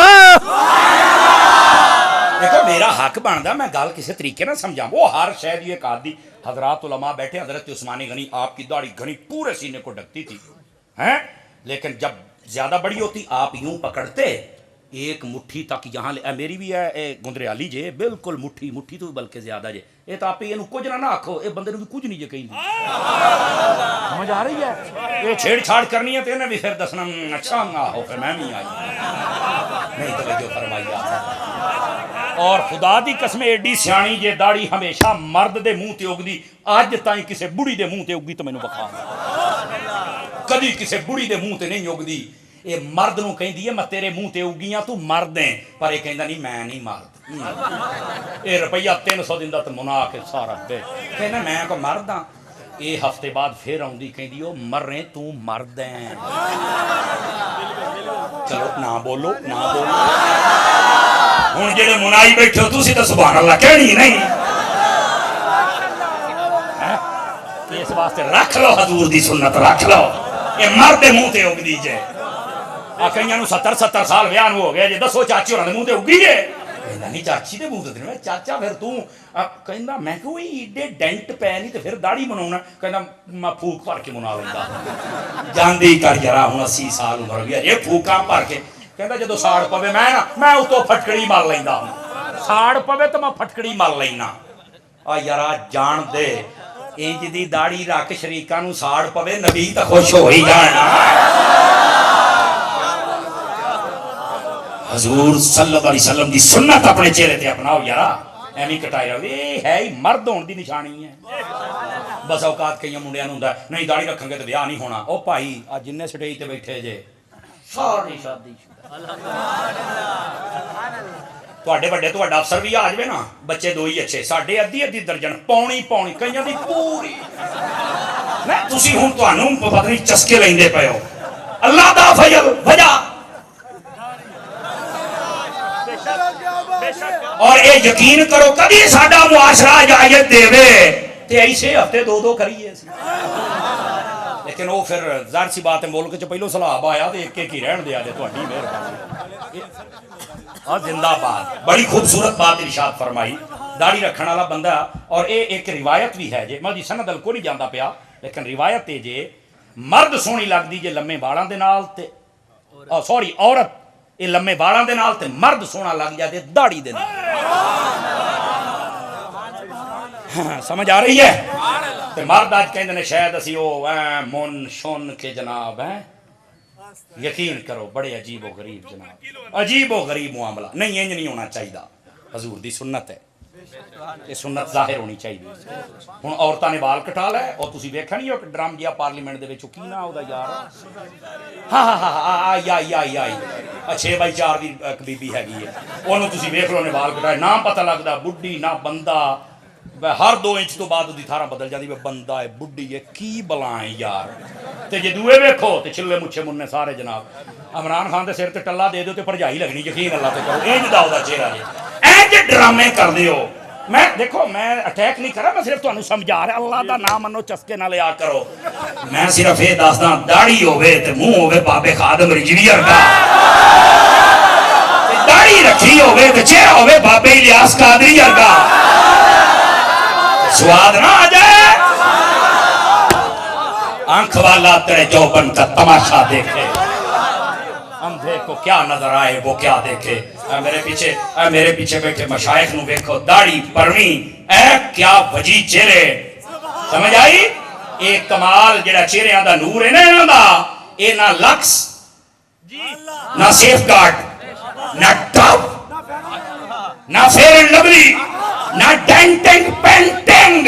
دیکھو میرا حق بندا میں گل کسی طریقے نہ سمجھاں. وہ ہر شے دی ایک عادی. حضرات علماء بیٹھے, حضرت عثمانی غنی آپ کی داڑھی گھنی پورے سینے کو ڈھکتی تھی ہیں, لیکن جب زیادہ بڑی ہوتی آپ یوں پکڑتے ایک مٹھی تک یہاں لے. میری بھی ہے گندرے والی جے بالکل مٹھی تو بلکہ زیادہ جے. یہ تو آپ یہ کچھ نہ آکھو, یہ بندے نے بھی کچھ نہیں جے کہیں. سمجھ آ رہی ہے. یہ چھیڑ چھاڑ کرنی ہے تو انہیں بھی پھر دسنا اچھا نہ ہو پھر میں نہیں آئی نہیں توجہ فرمائی آپ. اور خدا دی قسم ایڈی سیانی جے داڑھی ہمیشہ مرد دے منہ تے اگدی, اج تائیں کسے بڑی دے منہ تے اگی تو مینوں بخا کدی کسے بڑی دے منہ تے نہیں اگدی. یہ مرد نو کہندی ہے میں تیرے منہ تے اگیاں تو مرد ہیں, پر یہ کہندا نہیں میں نہیں مرد. یہ روپیہ 300 دیندا تے منا کے سارا دے کہنا میں کو مرد ہاں. یہ ہفتے بعد پھر آؤندی کہندی او مرے تو مرد ہیں. چلو نہ بولو نہ بولو. ہن جڑے منائی بیٹھے ہو تسی تے سبحان اللہ کہنی نہیں. اس واسطے رکھ لو حضور دی سنت رکھ لو. یہ مرد دے منہ تے اگدی جے آ کئیاں نوں 70 سال ویاہ نوں ہو گیا جے دسو چاچی ہوراں دے منہ تے اگی جے کہندا نہیں چاچی دے منہ تے نہیں چاچا پھر تو کہندا میں کہ اوئے ایڈے ڈینٹ پے نہیں تے پھر داڑھی بناونا کہندا میں پھوک بھر کے بنا لیندا جاندی کر یارا ہن 80 سال عمر ہوئی اے پھوکاں بھر کے کہندا جدوں ساڑ پوے میں اتوں پھٹکڑی مار لیندا ساڑ پوے تے میں پھٹکڑی مار لینا آ یارا جان دے انج دی داڑھی رکھ شریکاں نوں ساڑ پوے نبی تے خوش ہو ہی جانا حضور صلی اللہ علیہ وسلم دی سنت اپنے چہرے تے اپناؤ یارا ایویں کٹائی رہو یہ ہے ہی مرد ہون دی نشانی ہے بس اوقات کئی منڈیاں نوں ہوندا نہیں داڑھی رکھیں گے تے بیاہ نہیں ہونا او بھائی آ جن سٹیج تے بیٹھے جے ساری شادی تواڈے وڈے تواڈا افسر بھی آ جوے نا بچے دو ہی اچھے ساڈے ادھی درجن پونی کئیاں دی پوری نہیں تسی ہن تانوں پتہ نہیں چسکے لیندے پئے ہو اللہ دا فضل وجہ اور اے یقین کرو کبھی ساڈا معاشرہ اجازت دے تے ایسے ہفتے دو کریے لیکن وہ پھر ظاہر سی بات ہے ملک چ پہلو سیلاب آیا تے ایک ہی رہن دیا جے تہاڈی مہربانی اور زندہ باد بڑی خوبصورت بات ارشاد فرمائی داڑھی رکھن والا بندہ اور اے ایک روایت بھی ہے جے میں دی سند کو نہیں جاندا پیا لیکن روایت ہے جے مرد سونی لگدی جے لمے بالاں دے نال تے سوری عورت یہ لمے بالاں دے نال تے مرد سونا لگ جاتے داڑھی دے نال سمجھ آ رہی ہے تے مرد آج کہندے نے شاید اسی او من شن کے جناب ہیں یقین کرو بڑے عجیب و غریب جناب عجیب و غریب معاملہ نہیں انج نہیں ہونا چاہیے حضور دی سنت ہے یہ سنت ظاہر ہونی چاہیے ہن عورتاں نے بال کٹا لے اور تسی ویکھیا نہیں کہ ڈرم جیا پارلیمنٹ دے وچ کی نا او دا یار ہاں آئی 6x4 دی ایک بی بی ہے اونوں تسی ویکھ لو نے بال کٹائے نہ پتہ لگدا بڈھی نہ بندہ ہر 2 انچ تو بعد دی تھارا بدل جاندی بندہ ہے بڈھی ہے کی بلا ہے یار تے جے دوے ویکھو تے چھلے مچھے مننے سارے جناب عمران خان دے سر تے ٹلا دے دیو تے پرجائی لگنی یقین اللہ تے کرو انج دا اودا چہرہ جے اے جے ڈرامے کر دیو میں دیکھو میں اٹیک نہیں کرا میں صرف تانوں سمجھا رہا اللہ دا نام منو چسکے نہ لیا کرو میں صرف یہ دسدا داڑھی ہوے تے منہ ہوے بابے خادم رجوی ورگا داڑھی رکھی ہوے تے چہرہ ہوے بابے الیاس قادری ورگا سواد نہ آ جائے آنکھ والا تیرے جوبن کا تماشا دیکھے اندھے کو کیا نظر آئے وہ کیا دیکھے میرے پیچھے بیٹھے مشائخ نو دیکھو داڑھی پرنی اے کیا وجی چہرے سمجھ آئی ایک کمال جڑا چہرے دا نور ہے نا انہاں دا اے نہ لکس نہ سیف گارڈ نہ ٹاپ نہ فیر اینڈ لولی نہ ڈینٹنگ پینٹنگ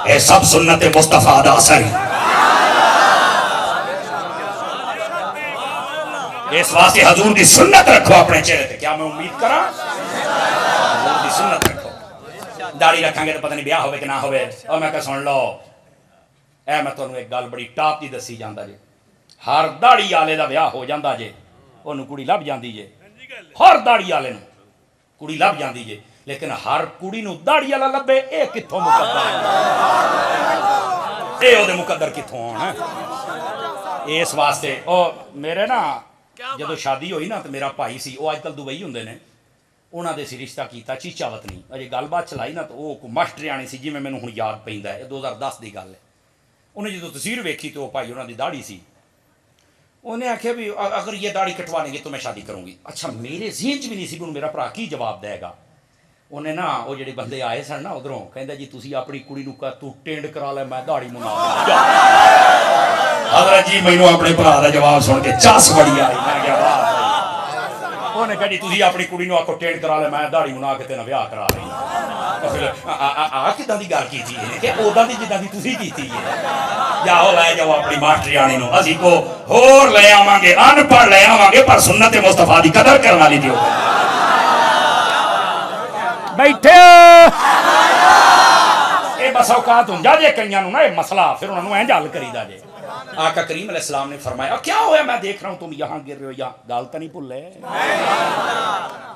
اے سب سنت مصطفیٰ دا اثر اس واسطے حضور دی سنت رکھو اپنے چہرے تے کیا میں امید کراں حضور دی سنت رکھو داڑھی رکھاں گے تو پتہ نہیں بیاہ ہوے کہ نہ ہوے اور میں کہ سن لو اے میں تانوں ایک گل بڑی ٹاپ دی دسی جاندا جے ہر داڑھی والے دا بیاہ ہو جاندا جے اونوں کڑی لب جاندی جے ہر داڑھی والے نوں کڑی لب جاندی جے لیکن ہر کڑی نوں داڑھی والا لبے اے کتھوں مقدر اے او دے مقدر کتھوں ہیں اس واسطے او میرے نا جدو شادی ہوئی نا تو میرا بھائی سی وہ اج کل دبئی ہوندے نے انہاں دے سی رشتہ کیتا چیچا وطنی اجے گل بات چلائی نا تو وہ کوئی ماسٹریانی سی جی میں مینوں ہن یاد پیندا ہے 2010 دی گل ہے انہیں جدو تصویر ویکھی تو وہ بھائی انہاں دی داڑھی سی انہیں آخیا بھی اگر یہ داڑھی کٹوا لیں گے تو میں شادی کروں گی اچھا میرے ذہن چ بھی نہیں سی کہ میرا بھرا کی جواب دے گا انہیں نا وہ جڑے بندے آئے سن نا ادھروں کہندا جی تسی اپنی کڑی نوں تو ٹینڈ کرا لے میں داڑھی منا حضرت جی مینوں اپنے بھرا دا جواب سن کے چس بڑی آئی میں کہیا واہ انہیں کہا جی تسی اپنی کڑی نوں آکھو ٹینڈ کرا لے میں داڑھی منا کے تے نہ بیاہ کرا رہی تو پھر آ کداں دی گل کیتی ہے کہ اودا دی جداں دی تسی کیتی ہے جاؤ لے جاؤ اپنی ماسٹریانی نوں اسی کو ہور لے آواں گے ان پڑھ لے آواں گے پر سنت مصطفیٰ دی قدر کرن والی دیو بیٹھے اے بس اوقات ہوں جا جے کئیاں نوں نا اے مسئلہ پھر انہاں نوں اینج حل کریدا جے آقا کریم علیہ السلام نے فرمایا کیا ہوا میں دیکھ رہا ہوں تم یہاں گر رہے ہو، یا گال تو نہیں بھول رہے؟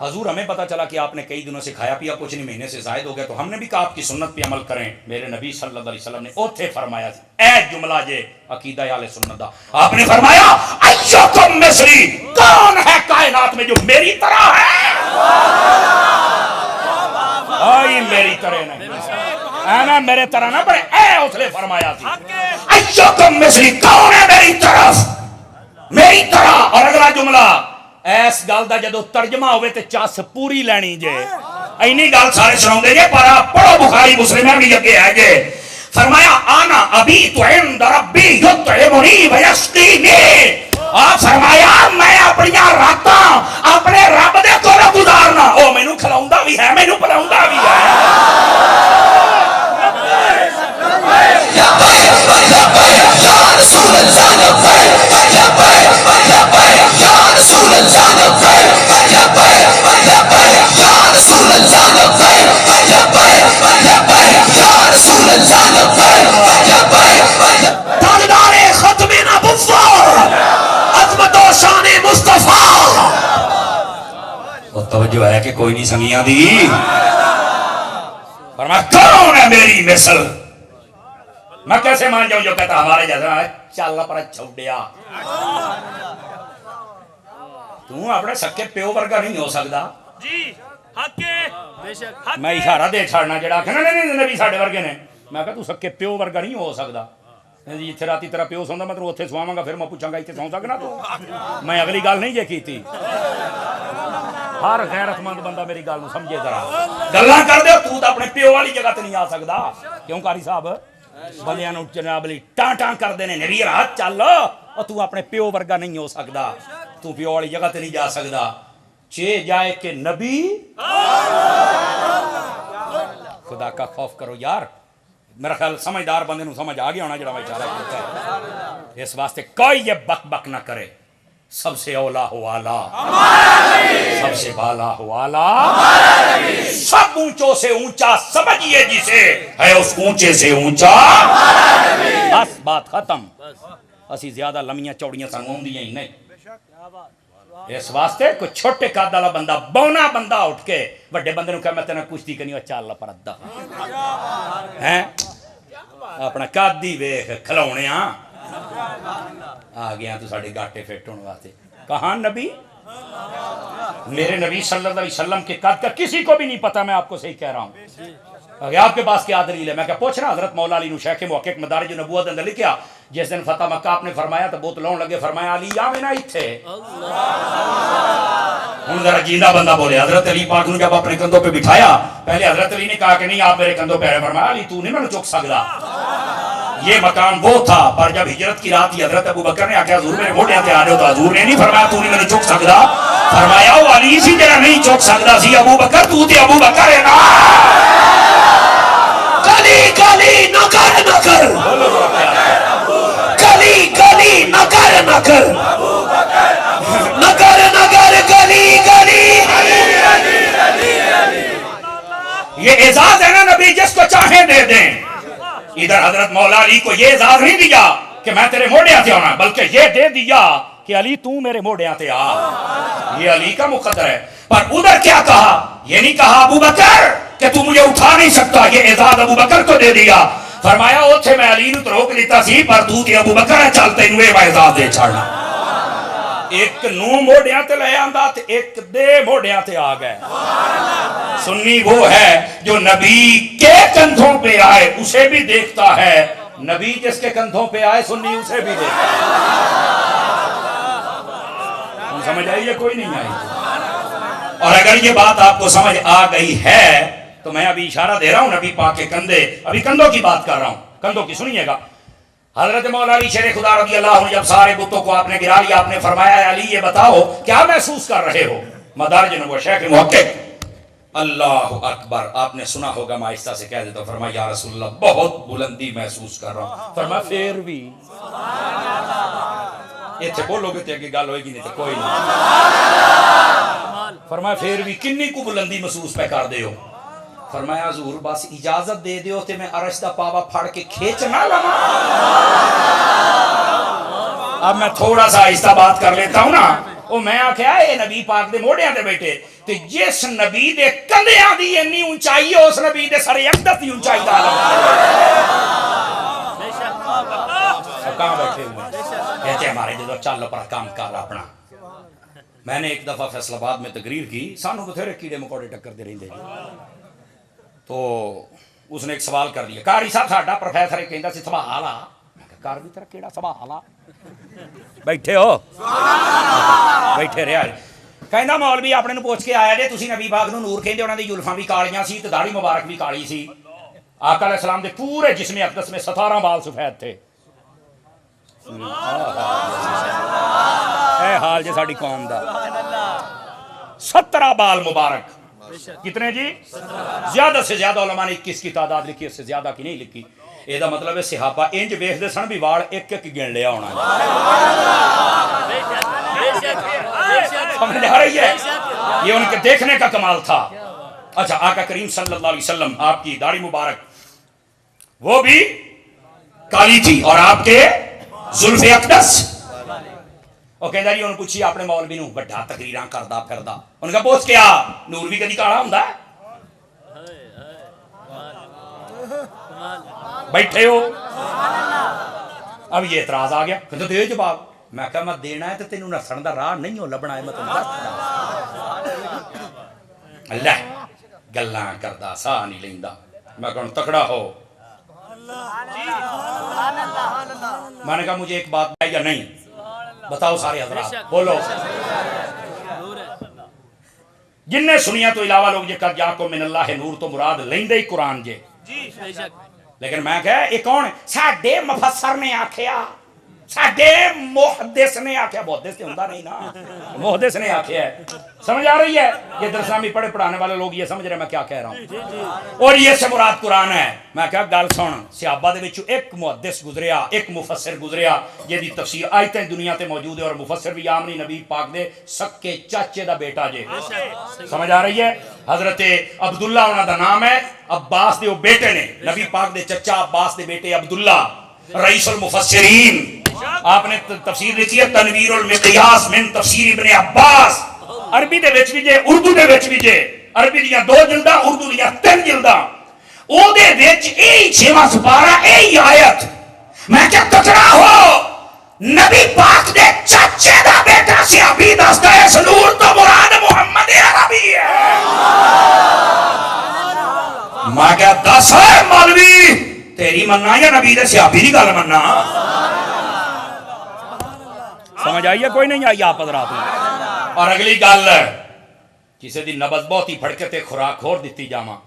حضور ہمیں پتا چلا کہ آپ نے کئی دنوں سے کھایا پیا کچھ نہیں، مہینے سے زائد ہو گیا، تو ہم نے بھی کہا آپ کی سنت پہ عمل کریں۔ میرے نبی صلی اللہ علیہ وسلم نے اوتھے فرمایا اے جملہ جے عقیدہ اہل سنت دا، آپ نے فرمایا ایکم مصری، کون ہے کائنات میں جو میری طرح ہے؟ آئی میری طرح نہیں، انا میرے طرح نہ پر اے اس نے فرمایا تھی ایکم مصری، کون ہے میری طرف میری طرح؟ اور اگلا جملہ ایس گل دا جدو ترجمہ ہوئے تے چاس پوری لینی جے، اینی گل سارے سناؤں دے جے، پر آپ پڑھو بخاری مسلم بھی یقے ہے جے، فرمایا آنا ابھی تو عند ربی یطعمنی ویسقینی، آپ فرمایا میں اپنی راتاں اپنے رب دے کولوں گزارنا، او مینوں کھلاوندا بھی ہے مینوں پلاوندا بھی ہے۔ تاجدار ختم نبوت عظمت و شان مصطفیٰ، وہ توجہ ہے کہ کوئی نہیں سنگیاں دی، فرمایا کون ہے میری مثل؟ میں کیسے مان جاؤں جو کہتا ہمارے جیسا ہے چل پر چھوڑیا، تو اپنے سکے پیو ورگا نہیں ہو سکتا۔ جی حق ہے، بے شک حق میں اشارہ دے چھاڑنا جڑا کہ نہیں نبی ساڈے ورگے نے، میں کہا تو سکے پیو ورگا نہیں ہو سکتا جی، اتنے راتی تیرا پیو سوندا میں تینوں اتنے سواواں گا، پھر میں پوچھاں گا اتنے سو سکنا تو؟ میں اگلی گل نہیں جے کیتی، ہر غیرت مند بندہ میری گل نو سمجھے ذرا، گلاں کر دے تو اپنے پیو والی جگہ تے نہیں آ سکدا، کیوں قاری صاحب بندیاں نو جناب علی ٹاں ٹاں کر دے نے نبی رات چل اور تو اپنے پیو ورگا نہیں ہو سکدا، تو پیو والی جگہ تے نہیں جا سکدا، چے جائے کہ نبی، خدا کا خوف کرو یار، میرا خیال سمجھدار بندے نو سمجھ آ گیا ہونا جڑا میں اشارہ کرتا ہے، اس واسطے کوئی یہ بک بک نہ کرے، سب سے اولا ہو اعلیٰ، سب سے بالا ہو اعلیٰ، سب اونچوں سے اونچا سمجھئے جسے ہے اس اونچے سے اونچا، بس بات ختم، اسی زیادہ لمیاں چوڑیاں سنگون دیاں ہی نہیں، اس واسطے کوئی چھوٹے قد والا بندہ بونا بندہ اٹھ کے بڑے بندے نو کہ میں تینا کشتی کرنی ہو چال پر ادا ہیں اپنا قد دی ویکھ کھلونے آ گیا تو ساڈے گاٹے فٹ ہونے واسطے، کہاں نبی؟ میرے نبی صلی اللہ علیہ وسلم کے قد کا کسی کو بھی نہیں پتا، میں آپ کو صحیح کہہ رہا ہوں، اگر آپ کے پاس کیا دلیل ہے؟ میں کیا پوچھنا حضرت مولا علی نو شیخ محقق مدارج نبوت اندر لکھیا جس دن فتح مکہ آپ نے فرمایا تو بہت لون لگے، فرمایا علی یا میں نہ ایتھے، ہن ذرا جیندہ بندہ بولے، حضرت علی پاک نے جب اپنے کندھوں پہ بٹھایا پہلے حضرت علی نے کہا کہ نہیں آپ میرے کندھوں پہ، فرمایا علی تو نہیں میں چک سکتا، یہ مقام وہ تھا، پر جب ہجرت کی رات تھی حضرت ابو بکر نے آکھیا حضور میرے موڈے تے آ رہے ہو، تو حضور نے نہیں فرمایا تو نہیں میں چک سکتا، فرمایا وہ علی سی جڑا نہیں چک سکتا سی، ابو بکر تو تے ابو بکر ہے نا، کلی کلی نکر نکر، کلی کلی نکر نکر، نکر نکر کلی کلی، یہ اعزاز ہے نا نبی جس کو چاہیں دے دیں، ادھر حضرت مولا علی کو یہ اعزاز نہیں دیا کہ میں تیرے موڑیاں تے آنا، بلکہ یہ دے دیا کہ علی تو میرے موڑیاں تے آ، یہ علی کا مقدر ہے، پر ادھر کیا کہا؟ یہ نہیں کہا ابو بکر کہ تو مجھے اٹھا نہیں سکتا، یہ اعزاز ابو بکر کو دے دیا، فرمایا اوتھے میں علی نو تو روک لیتا سی، پر تو تے ابو بکر ہے چلتے انوے اعزاز دے چھاڑنا، ایک نو موڑیاں تے لے آندا تے ایک دے موڑیاں تے آ گئے، سنی وہ ہے جو نبی کے کندھوں پہ آئے اسے بھی دیکھتا ہے، نبی جس کے کندھوں پہ آئے سنی اسے بھی دیکھتا ہے، ہم سمجھ آئیے کوئی نہیں آئی، اور اگر یہ بات آپ کو سمجھ آ گئی ہے تو میں ابھی اشارہ دے رہا ہوں نبی پاک کے کندھے، ابھی کندھوں کی بات کر رہا ہوں، کندھوں کی سنیے گا، حضرت مولا علی شیر خدا رضی اللہ عنہ جب سارے بتوں کو آپ نے گرا لیا، آپ نے فرمایا ہے علی یہ بتاؤ کیا محسوس کر رہے ہو؟ مدارج نبوت شیخ محقق اللہ اکبر، آپ نے سنا ہوگا میں آہستہ سے کہہ دیتا ہوں، فرمایا یا رسول اللہ بہت بلندی محسوس کر رہا ہوں، فرمایا پھر بھی اتنے بولو گے تو اگے گل ہوئے گی نہیں تو کوئی نہیں، فرمایا پھر بھی کنی کو بلندی محسوس پہ کر دے ہو؟ فرمایا حضور بس اجازت دے دیو تے میں عرش دا پاوا پھڑ کے کھینچ نہ لواں، اب میں تھوڑا سا آہستہ بات کر لیتا ہوں نا. وہ میں آخیا اے نبی پاک دے موڑیاں دے بیٹے تے جس نبی دے کندھیاں دی اتنی اونچائی ہے اس نبی دے سر اقدس دی اونچائی دا کہاں بیٹھے ہوئے کہتے ہمارے جدو چل پر کام کر اپنا. میں نے ایک دفعہ فیصل آباد میں تقریر کی, سانو بتھیرے کیڑے مکوڑے ٹکر دے رہے جی. تو اس نے ایک سوال کر دیا, قاری صاحب ساڈا پروفیسر کہندا سی سوال آ. میں کہا کار بھی تیرا کیڑا سوال آ, بیٹھے ہو بیٹھے رہا. کہندا مولوی اپنے نو پوچھ کے آیا جے تسی نبی پاک نو نور کہندے, انہاں دی زلفاں بھی کالیاں سی تے داڑھی مبارک بھی کالی سی. آقا علیہ السلام دے پورے جسم اقدس میں 17 بال سفید تھے. اے حال جے ساڈی قوم دا 17 بال مبارک. کتنے جی؟ زیادہ سے زیادہ علماء نے 21 کی تعداد لکھی, اس سے زیادہ کی نہیں لکھی. یہ دا مطلب ہے صحابہ انج ویکھدے سن بھی وال ایک ایک گن لیا ہونا. سمجھ آ رہی ہے؟ یہ ان کے دیکھنے کا کمال تھا. اچھا, آقا کریم صلی اللہ علیہ وسلم آپ کی داڑھی مبارک وہ بھی کالی تھی اور آپ کے زلف اقدس. وہ کہندا جی انہوں پوچھی اپنے مولوی نو, بڑا تقریراں کردا پھردا, ان کا پوچھ کیا نور بھی کدی کالا ہوندا ہے؟ بیٹھے ہو. اب یہ اعتراض آ گیا, کہتے دے جواب. میں کہا میں دینا ہے تو تینوں نسن دا راہ نہیں ہو لبنا ہے, میں تینوں دس اللہ گلاں کردا ساہ نہیں لیندا. میں کہوں تکڑا ہو. میں نے کہا مجھے ایک بات ہے یا نہیں, بتاؤ سارے حضرات بولو. جن نے سنیا تو علاوہ لوگ یہ قد جاکم من اللہ نور تو مراد لیندے ہی قرآن جے. لیکن میں کہا یہ کون ہے؟ ساڈے مفسر نے آکھیا, ساڈے محدث نے آکھیا. محدث تے ہوندا نہیں نا, محدث نے آکھیا ہے. سمجھ آ رہی ہے؟ یہ درسامی پڑھے پڑھانے والے لوگ یہ سمجھ رہے ہیں میں کیا کہہ رہا ہوں. اور یہ سے مراد قرآن ہے. میں کہا گل سن, صحابہ دے وچوں ایک محدث گزریا, ایک مفسر گزریا جے دی تفسیر اج تک دنیا تے موجود ہے, اور مفسر بھی عام نہیں, نبی پاک دے سکے چاچے دا بیٹا جے. سمجھ آ رہی ہے؟ حضرت عبداللہ انہاں دا نام ہے, عباس دے وہ بیٹے نے, نبی پاک دے چچا عباس دے بیٹے عبداللہ, رئیس المفسرین. آپ نے تفسیر لکھی ہے تنویر المقیاس من تفسیر ابن عباس. عربی دے وچ بھی جے, اردو دے وچ بھی جے. عربی دیاں 2 جلداں, اردو دیاں 3 جلداں. او دے وچ اے 6واں سپارہ اے آیت. میں کیا تکڑا ہو, نبی پاک دے چچے دا بیٹا صحابی دستا ہے اس نور تو مراد محمد عربی ہے. میں کیا دس ہے مولوی تیری مننا یا نبی دے صحابی دی گل مننا؟ سمجھ آئیے کوئی نہیں آئی آپ حضرات میں. اور اگلی گل کسی دی نبض بہت ہی پھڑکے تے خوراک ہور دیتی جاواں.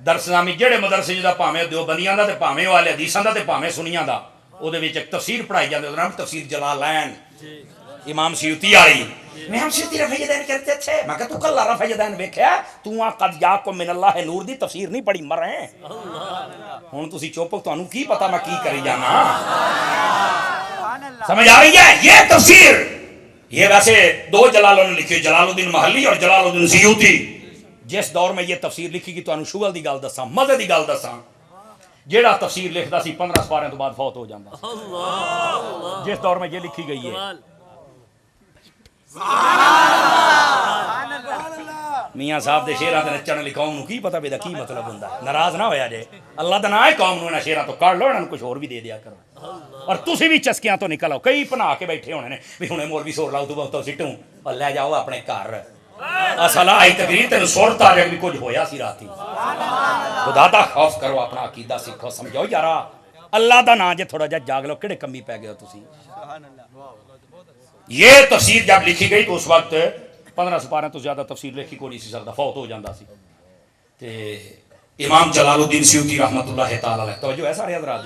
درس نامی جڑے مدرسے جدا پاویں دیوبندیاں دا تے پاویں والے حدیثاں دا تے پاویں سنیاں دا, او دے وچ ایک تفسیر پڑھائی جاندی, او دا نام تفسیر جلالین امام سیوطی والی. امام سیوطی رفع یدین کرتے تھے. میں کہا تو کل رفع یدین ویکھیا, تو قد جاکم من اللہ نور دی تفسیر نہیں پڑھی مرے. ہن تسی چپ, تانوں کی پتہ میں کی کری جانا. سمجھ آ رہی ہے؟ یہ تفسیر یہ ویسے 2 جلالوں نے لکھی, جلال الدین محلی اور جلال الدین سیوطی. جس دور میں یہ تفسیر لکھی گی تانوں شغل دی گل دساں, مزے دی گل دساں. جیڑا تفسیر لکھدا سی 15 سپارے تو بعد فوت ہو جاندا. جس دور میں یہ لکھی گئی ہے, میاں صاحب دے شیراں تے نچن لکھاؤں نو کی پتہ بیدا کی مطلب ہوندا. ناراض نہ ہویا جے, اللہ دا نام ہے قوم نو انہاں شیراں تو کڑ لو, انہاں کچھ اور بھی دے دیا کرو. اور تسی بھی چسکیاں تو نکل آؤ. کئی پنا کے بیٹھے ہونے نے بھی ہنے مولوی سور لاؤ تو بہت سٹوں, اور لے جاؤ اپنے گھر. اصلا آئی تقریر تینوں سورتا جگ بھی کچھ ہویا سی راتی. خدا دا خوف کرو, اپنا عقیدہ سیکھو, سمجھو یارا اللہ دا نام جے تھوڑا جا جاگ لو, کیڑے کمی پہ گئے ہو تسی. یہ تفسیر جب لکھی گئی تو اس وقت 15 سپارے تو زیادہ تفسیر لکھی کو نہیں سی سکتا, فوت ہو جاندہ سی. امام جلال الدین سیوطی رحمت اللہ تعالی علیہ, توجہ ہے سارے حضرات.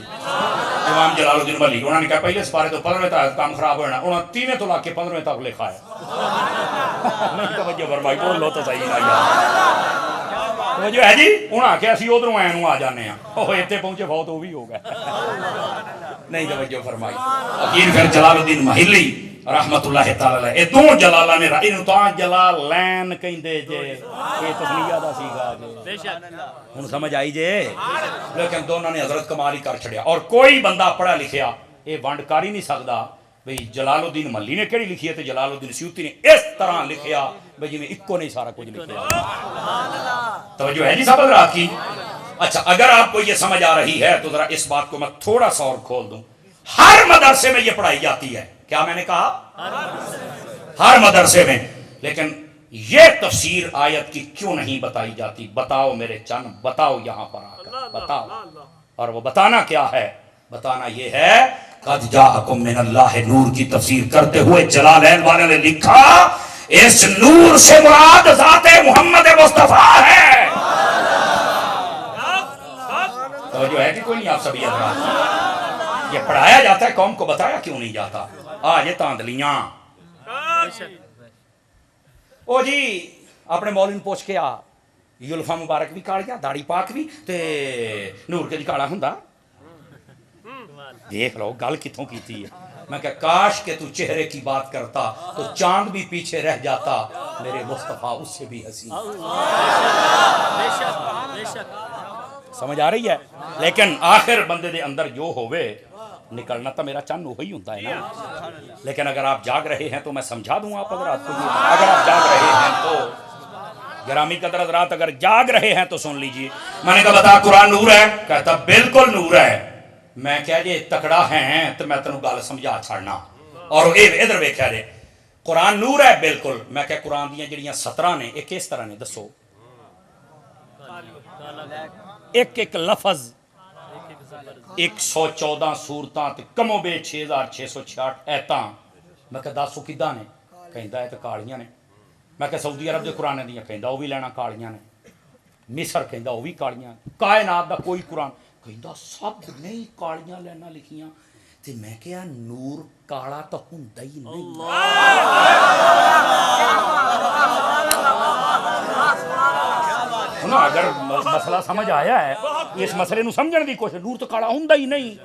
امام جلال الدین ولی انہوں نے کہا پہلے سپارے تو 15ویں تک کام خراب ہونا, انہوں نے 3ویں تو لا کے 15ویں تک لکھا ہے. نہیں توجہ فرمائی, بول لو تو صحیح نہ یار. توجہ ہے جی. انہوں نے کہا اسی ادھروں اینوں آ جانے ہیں, وہ اتنے پہنچے فوت وہ بھی ہو گئے. نہیں توجہ فرمائی. اخیر پھر جلال الدین محلی رحمت اللہ تعالی علیہ, یہ 2 جلالہ نے انہوں تاں جلالین کہندے جے, یہ تسلیہ دا سیکھا جے. ہن سمجھ آئی جے. لیکن دونوں نے حضرت کمال ہی کر چھڑیا. اور کوئی بندہ پڑھا لکھیا یہ ونڈ کر ہی نہیں سکدا بھئی جلال الدین ملی نے کیڑی لکھی ہے تو جلال الدین سیوطی نے اس طرح لکھیا بھئی جی میں اکو نہیں سارا کچھ لکھیا. توجہ ہے جی صاحب حضرات کی. اچھا اگر آپ کو یہ سمجھ آ رہی ہے تو ذرا اس بات کو میں تھوڑا سا اور کھول دوں. ہر مدرسے میں یہ پڑھائی جاتی ہے. کیا میں نے کہا؟ ہر مدرسے میں. لیکن یہ تفسیر آیت کی کیوں نہیں بتائی جاتی؟ بتاؤ میرے چند، بتاؤ یہاں پر آ کر بتاؤ. اور وہ بتانا کیا ہے؟ بتانا یہ ہے قد جاءکم من اللہ نور کی تفسیر کرتے ہوئے جلالین والے نے لکھا اس نور سے مراد ذات محمد مصطفیٰ ہے. توجہ ہے کہ کوئی نہیں آپ سبھی حضرات؟ یہ پڑھایا جاتا ہے، قوم کو بتایا کیوں نہیں جاتا؟ آج یہ تاندلیاں. او جی اپنے مولوی پوچھ کے آ یلفا مبارک بھی کالیاں داڑھی پاک بھی تے نور کے جی کالا ہوندا. دیکھ لو گل کتوں کی تھی ہے. میں کہ کاش کہ تو چہرے کی بات کرتا تو چاند بھی پیچھے رہ جاتا، میرے مصطفیٰ اس سے بھی حسین. سمجھ آ رہی ہے؟ لیکن آخر بندے دے اندر جو ہوئے نکلنا تو میرا چند وہی ہوتا ہے نا. لیکن اگر آپ جاگ رہے ہیں تو میں سمجھا دوں آپ حضرات کو. اگر آپ جاگ رہے ہیں تو گرامی قدر حضرات اگر جاگ رہے ہیں تو سن لیجئے. میں نے کہا بتا قرآن نور ہے؟ کہتا بالکل نور ہے. میں کہہ جے تکڑا ہیں تو میں تنوں گل سمجھا چھڑنا. اور ادھر ویکھیا جے قرآن نور ہے بالکل. میں کہ قرآن دیاں جڑیاں 17 نے ایک کس طرح نے دسو؟ ایک ایک لفظ 114 سورتاں تے کم و بیش 6666 ایتاں. میں کہ دسو کداں نے؟ کہندا ہے تے کالیاں نے. میں کہ سعودی عرب دے قرآن دیاں کہندا وہ بھی لینا کالیاں نے. مصر کہندا وہ بھی کالیاں نے. کائنات دا کوئی قرآن کہندا سب نہیں کالیاں لینا لکھیاں. تے میں کہیا نور کالا تو ہوندا ہی نہیں. سنو اگر مسئلہ سمجھ آیا ہے اس مسئلے نو سمجھن دی کوشش. نور تو کالا ہوندا ہی نہیں.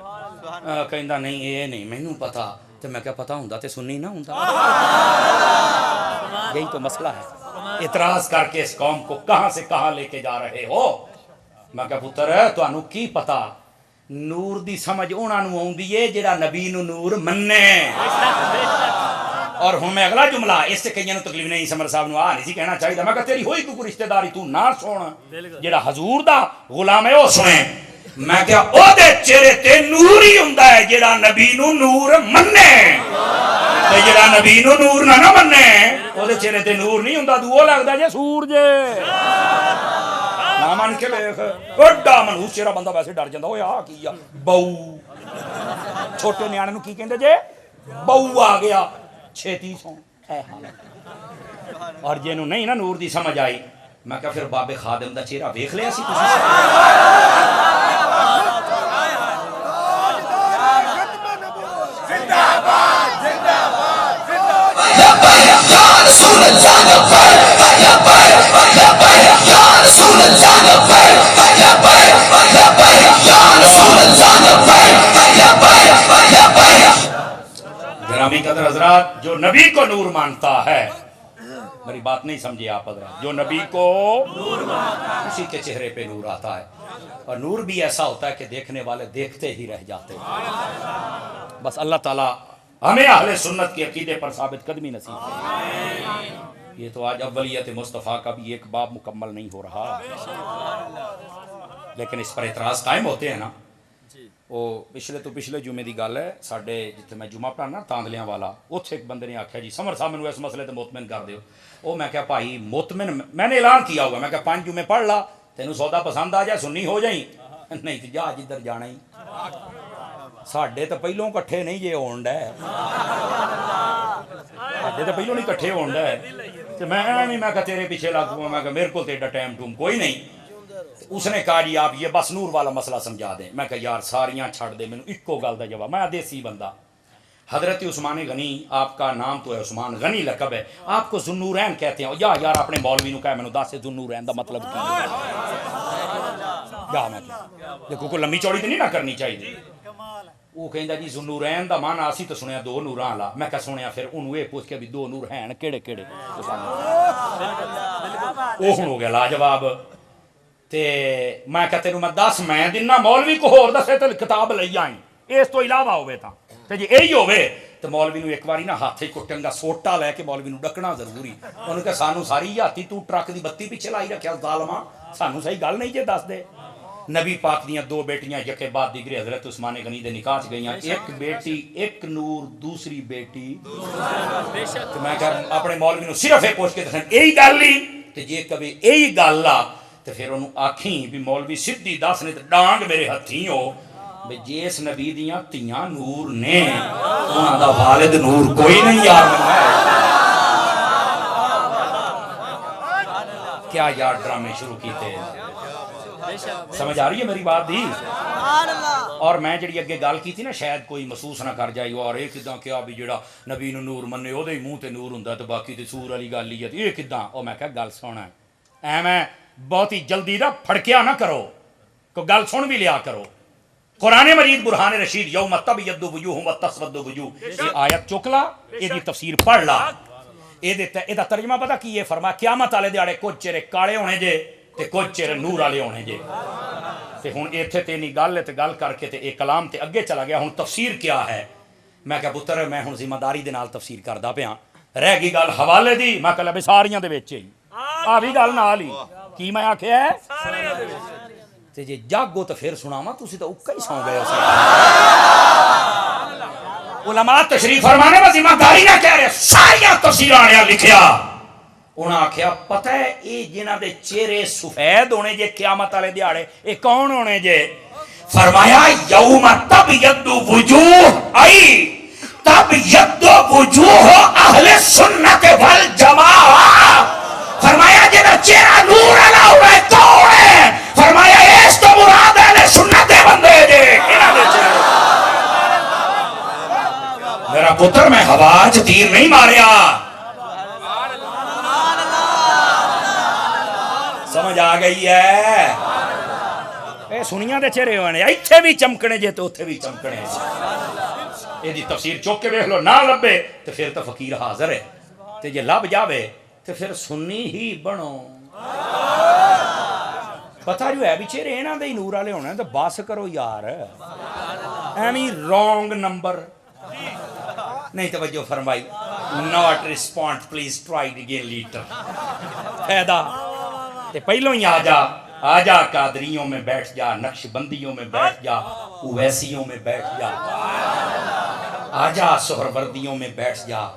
کہندا نہیں اے نہیں مینوں پتا. تے میں کہا پتا ہوندا تے سنی نہ ہوندا. یہی تو مسئلہ ہے. اعتراض کر کے اس قوم کو کہاں سے کہاں لے کے جا رہے ہو. میں کہا پتر تانوں کی پتا نور دی سمجھ انہاں نوں آوندی ہے جڑا نبی نو نور مننے. اور ہوں میں اگلا جملہ اس سے کئیاں نوں تکلیف نہیں سمر صاحب نوں آ نہیں سی کہنا چاہیے. میں کہا تیری ہوئی کوئی رشتہ داری تو نہ سن جڑا حضور دا غلام ہے او سنے. میں کہا او دے چہرے تے نور ہی ہوندا ہے جڑا نبی نو نور مننے. تے جڑا نبی نو نور نہ مننے او دے چہرے تے نور نہیں ہوندا. دو لگدا جے سورج نہ من کے دیکھ بڑا منہوس چہرہ بندہ ویسے ڈر جاندا. اوے آ کی آ بہو چھوٹے نیانے نوں کی کہندے جے بہو آ گیا چھیتی سو. اور جنوں نہیں نا نور دی سمجھ آئی میں کہا پھر بابے خادم دا چہرہ ویکھ لیا سی تسی. زندہ باد زندہ باد لبیک یا رسول اللہ لبیک لبیک لبیک یا رسول اللہ لبیک لبیک لبیک یا رسول اللہ لبیک لبیک لبیک. گرامی قدر حضرات جو نبی کو نور مانتا ہے میری بات نہیں سمجھے آپ حضرات. جو نبی کو نور مانتا ہے اسی کے چہرے پہ نور آتا ہے. اور نور بھی ایسا ہوتا ہے کہ دیکھنے والے دیکھتے ہی رہ جاتے ہیں. بس اللہ تعالیٰ ہمیں اہل سنت کے عقیدے پر ثابت قدمی نصیب کرے. یہ تو آج اولیت مصطفیٰ کا بھی ایک باب مکمل نہیں ہو رہا لیکن اس پر اعتراض قائم ہوتے ہیں نا. وہ پچھلے جمعے دی گل ہے ساڈے جتھے میں جمعہ پڑھانا تاندلیاں والا اتھے ایک بندے نے آکھیا جی سمر صاحب مینوں اس مسئلے تے مطمئن کر دیو. وہ میں کہا بھائی مطمئن میں نے اعلان کیا ہوا. میں کہا 5 جمعے پڑھ لا تینوں سودا پسند آ جائے سنی ہو جائیں نہیں تے جا جدھر جانا ہی. ساڈے تے پہلوں کٹھے نہیں جے ہون ڈے ساڈے تے پہلوں نہیں کٹھے ہون ڈے تے میں کہا تیرے پیچھے لگ پواں. میں کہا میرے کو تے ایڈا ٹائم ٹوم کوئی نہیں. اس نے کہا جی آپ یہ بس نور والا مسئلہ سمجھا دیں. میں کہا یار ساریاں چھڑ دے مینوں اکو گل دا جواب. میں دیسی بندہ. حضرت عثمان غنی آپ کا نام تو ہے عثمان غنی لقب ہے. آپ کو ذوالنورین کہتے ہیں. یا یار اپنے مولوی نو کہہ مینوں دس ذوالنورین دا مطلب کی ہے. جا میں دیکھو کوئی لمبی چوڑی تے نہیں نہ کرنی چاہیے. وہ کہندا جی ذوالنورین دا معنی اسی تو سنیا 2 نوراں والا. میں کہا سنیا پھر اونوں یہ پوچھ کے بھی 2 نور ہیں کیڑے کیڑے. وہ ہن ہو گیا لاجواب. تے میں کہا تینوں میں دس میں دینا مولوی کو ہور دسے تے کتاب لئی آئی اس تو علاوہ ہوئے تاں تے جی یہی ہوئے تو مولوی نو ایک باری نا ہاتھ کٹن کا سوٹا لے کے مولوی نو ڈکنا ضروری انہوں کہ سانو ساری ہاتھی تو ٹرک دی بتی پیچھے لائی رکھیا ظالما سانو صحیح گل نہیں جے دس دے نبی پاک دیاں دو بیٹیاں یکے بعد دیگرے حضرت عثمان غنی دے نکاح چ گئیاں ایک بیٹی ایک نور دوسری بیٹی تو میں کہ اپنے مولوی نو صرف یہ پوچھ کے دسن یہی گل ہی تے جے کبھی یہی گل آ تے پھر انہوں آکھیں بھی مولوی سدھی دس نے تے ڈانگ میرے ہتھیں ہو بھی جس نبی دیاں تیاں نور نے انہاں دا والد نور کوئی نہیں یار کیا یار ڈرامے شروع کیتے سمجھ آ رہی ہے میری بات دی اور میں جڑی اگے گل کی تھی نا شاید کوئی محسوس نہ کر جائے اور یہ کداں کیا بھی جڑا نبی نو نور منے او دے منہ تے نور ہوندا تے باقی تے سور والی گل ہی ہے یہ کداں او میں کہا گل سونا میں بہت ہی جلدی دا پھڑکیا نہ کرو کو گل سن بھی لیا کرو قرآن مجید برہان رشید یوم تبیض وجوہ وتسود وجوہ یہ آیت چک لا یہ دی تفسیر پڑھ لا یہ دا ترجمہ پتہ کی ہے فرمایا قیامت والے دیہاڑے کچھ چہرے کالے ہونے جے تے کچھ چہرے نور والے ہونے جے تے ہن ایتھے تے نہیں گل تے گل کر کے تے ایک کلام تے اگے چلا گیا ہن تفسیر کیا ہے میں کہا پتر میں ہن ذمہ داری دے نال تفسیر کردا پیاں رہ گئی گل حوالے دی میں کہا بے ساریاں دے وچ ہی آ بھی گل نال ہی کی میں آکھیا ہے سارے دے وچ تے جے جاگو تے پھر سناواں تسی تے اکا ہی سو گئے ہو علماء تشریف فرمانے میں ذمہ داری نہ کہہ رہے ساریاں تفسیراں نے لکھیا انہاں آکھیا پتہ ہے اے جنہاں دے چہرے سفید ہونے جے قیامت والے دیہاڑے اے کون ہونے جے فرمایا یوم تبیض وجوہ ای تبیض وجوہ اہل سنت والجماعہ فرمایا جنہاں چہرہ نور والا ہوئے کون ہے فرمایا اس تو مراد اہل سنت بندے جے انہاں دے چہرے میرا پتر میں ہوا چ تیر نہیں ماریا سمجھ آ گئی ہے اے سنیاں دے چہرے ہونے ایتھے بھی چمکنے جے تو اوتھے بھی چمکنے اے دی تفسیر چوک کے دیکھ لو نہ لبے تو پھر تو فقیر حاضر ہے تے جے لب جاوے تو پھر سنی ہی بنو پتہ جو ہے بھی چہرے انہاں دے نور والے ہونے تو بس کرو یار ایویں رونگ نمبر نہیں توجہ فرمائی not respond please try again letter فائدہ تے پہلوں ہی آ جا قادریوں میں بیٹھ جا نقش بندیوں میں بیٹھ جا اویسیوں میں بیٹھ جا آ جا سہروردیوں میں بیٹھ جا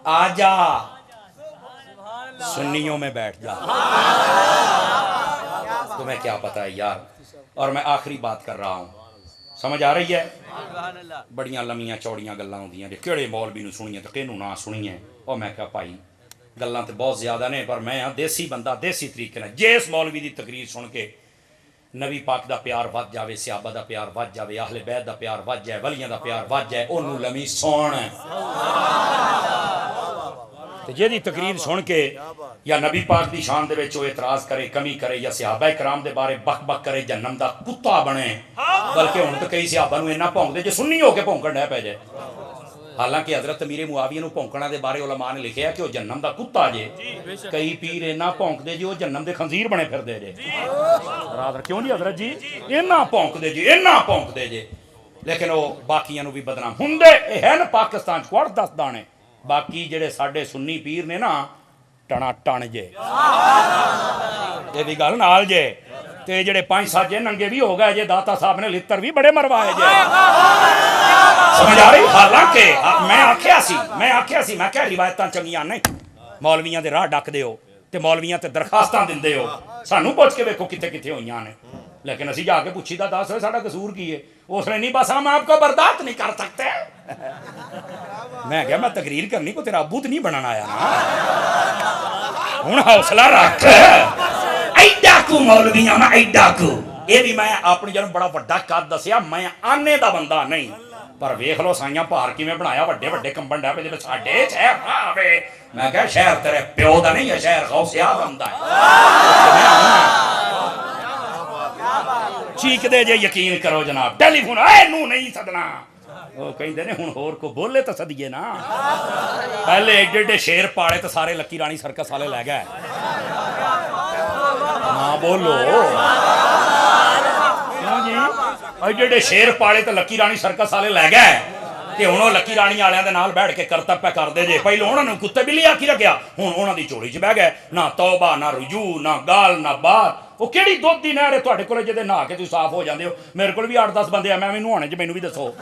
آ جا سنیوں میں بیٹھ جا تمہیں کیا پتہ ہے یار اور میں آخری بات کر رہا ہوں سمجھ آ رہی ہے بڑیاں لمیاں چوڑیاں گلاں ہوندیاں جے کیڑے مولوی نو سنیے تے کینوں نہ سنیے او میں کہا بھائی گلاں تے بہت زیادہ نے پر میں دیسی بندہ دیسی طریقے نال جس مولوی دی تقریر سن کے نبی پاک دا پیار ود جاوے صحابہ دا پیار ود جاوے اہل بیت دا پیار ود جائے ولیاں دا پیار ود جائے اونوں لمی سن تے جے دی تقریر سن کے یا نبی پاک دی شان دے وچ اعتراض کرے کمی کرے یا صحابہ کرام دے بارے بک بک کرے جہنم دا کتا بنے بلکہ ہن تے کئی صحابہ نو اتنا بھونک دے جو سنی ہو کے بھونکن ڈے پے جائے حالانکہ حضرت امیر معاویہ نو بھونکنا دے بارے علماء نے لکھیا کہ وہ جہنم دا کتا جے کئی پیر اتنا بھونک دے جو جہنم دے خنزیر بنے پھر دے جے برادر کیوں جی حضرت جی اتنا بھونک دے جی اتنا بھونک دے جے لیکن وہ باقیاں نو بھی بدنام ہوندے ہے نا پاکستان چ 10 دانے باقی جڑے ساڈے سنی پیر نے نا ٹنا ٹن جے یہ بھی گل نال جے تے جڑے 5-7 جے ننگے بھی ہو گئے جے داتا صاحب نے لتر بھی بڑے مروائے جے سمجھ آ رہی حالانکہ میں آکھیا سی میں کہہ روایتاں چنگیاں نہیں مولویاں دے راہ ڈک دیو تے مولویاں تے درخواستاں دیندے ہو سانو پوچھ کے ویکھو کتے کتے ہوئیاں نے لیکن اسی جا کے پوچھی دا دس ہوئے ساڈا قصور کی ہے اس نے نہیں بس ہم آپ کو برداشت نہیں کر سکتے میں کہا میں تقریر کرنی کو تیرا ابو تو نہیں بنانا آیا نا ہن حوصلہ رکھ ایڈا کو مولویاں میں ایڈا کو یہ بھی میں اپنی جنم بڑا وڈا قد دسیا میں آنے دا بندہ نہیں پر ویکھ لو سائیاں بھار کیویں بنایا وڈے وڈے کمبن ڈے پے جے ساڈے شہر آوے میں کہا شہر تیرے پیو دا نہیں ہے شہر غوث اعظم دا ہے چیک دے جے یقین کرو جناب ٹیلی فون اے نو نہیں سدنا وہ کہندے نے ہن ہور کو بولے تو سدیے نا پہلے ایڈے ایڈے شیر پاڑے تو سارے لکی رانی سرکس والے لے گئے ہاں بولو کیوں جی ایڈے ایڈے شیر پاڑے تو لکی رانی سرکس والے لے گئے ਤੇ ਹੁਣ ਉਹ ਲੱਕੀ ਰਾਣੀ ਵਾਲਿਆਂ ਦੇ ਨਾਲ ਬੈਠ ਕੇ ਕਰਤੱਵ ਪੈ ਕਰਦੇ ਜੇ। ਪਹਿਲਾਂ ਉਹਨਾਂ ਨੂੰ ਕੁੱਤੇ ਬਿੱਲੀ ਆਖੀ ਰੱਖਿਆ, ਹੁਣ ਉਹਨਾਂ ਦੀ ਝੋਲੀ 'ਚ ਬਹਿ ਗਏ। ਨਾ ਤੌਬਾ, ਨਾ ਰਜੂ, ਨਾ ਗਾਲ, ਨਾ ਬਾਤ। ਉਹ ਕਿਹੜੀ ਦੁੱਧ ਦੀ ਨਹਿਰ ਹੈ ਤੁਹਾਡੇ ਕੋਲ ਜਿਹਦੇ ਨਹਾ ਕੇ ਤੁਸੀਂ ਸਾਫ਼ ਹੋ ਜਾਂਦੇ ਹੋ? ਮੇਰੇ ਕੋਲ ਵੀ 8-10 ਬੰਦੇ ਆ, ਮੈਂ ਵੀ ਨਹਾਉਣੇ 'ਚ, ਮੈਨੂੰ ਵੀ ਦੱਸੋ।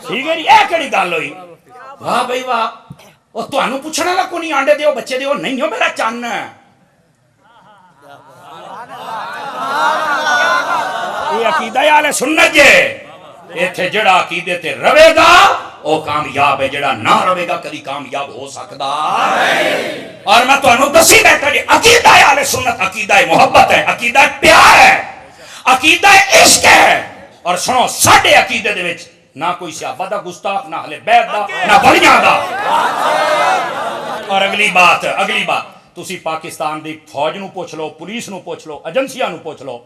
ਠੀਕ ਹੈ ਜੀ, ਇਹ ਕਿਹੜੀ ਗੱਲ ਹੋਈ? ਵਾਹ ਬਈ ਵਾਹ। ਉਹ ਤੁਹਾਨੂੰ ਪੁੱਛਣ ਵਾਲਾ ਕੋਈ ਨਹੀਂ, ਆਂਡੇ ਦਿਓ ਬੱਚੇ ਦਿਓ, ਨਹੀਂ ਹੋ ਮੇਰਾ ਚੰਨ। ਇਹ ਅਕੀਦਾ ਆਲੇ ਸੁਨਨਤ ਜੇ। ਇੱਥੇ ਜਿਹੜਾ ਅਕੀਦੇ ਤੇ ਰਵੇਗਾ ਉਹ ਕਾਮਯਾਬ ਹੈ, ਜਿਹੜਾ ਨਾ ਰਵੇਗਾ ਕਦੀ ਕਾਮਯਾਬ ਹੋ ਸਕਦਾ ਨਹੀਂ। ਔਰ ਮੈਂ ਤੁਹਾਨੂੰ ਦੱਸੀ ਬੈਠਾ ਜੀ, ਅਕੀਦਾ ਆਲੇ ਸੁਨਨਤ ਅਕੀਦਾ ਮੁਹੱਬਤ ਹੈ, ਅਕੀਦਾ ਪਿਆਰ ਹੈ, ਅਕੀਦਾ ਇਸ਼ਕ ਹੈ। ਔਰ ਸੁਣੋ, ਸਾਡੇ ਅਕੀਦੇ ਦੇ ਵਿੱਚ ਨਾ ਕੋਈ ਸਹਾਬਾ ਦਾ ਗੁਸਤਾਖ, ਨਾ ਅਹਲੇ ਬੈਤ ਦਾ, ਨਾ ਵਲੀਆਂ ਦਾ। ਔਰ ਅਗਲੀ ਬਾਤ ਤੁਸੀਂ ਪਾਕਿਸਤਾਨ ਦੀ ਫੌਜ ਨੂੰ ਪੁੱਛ ਲਓ, ਪੁਲਿਸ ਨੂੰ ਪੁੱਛ ਲਓ, ਏਜੰਸੀਆਂ ਨੂੰ ਪੁੱਛ ਲਓ,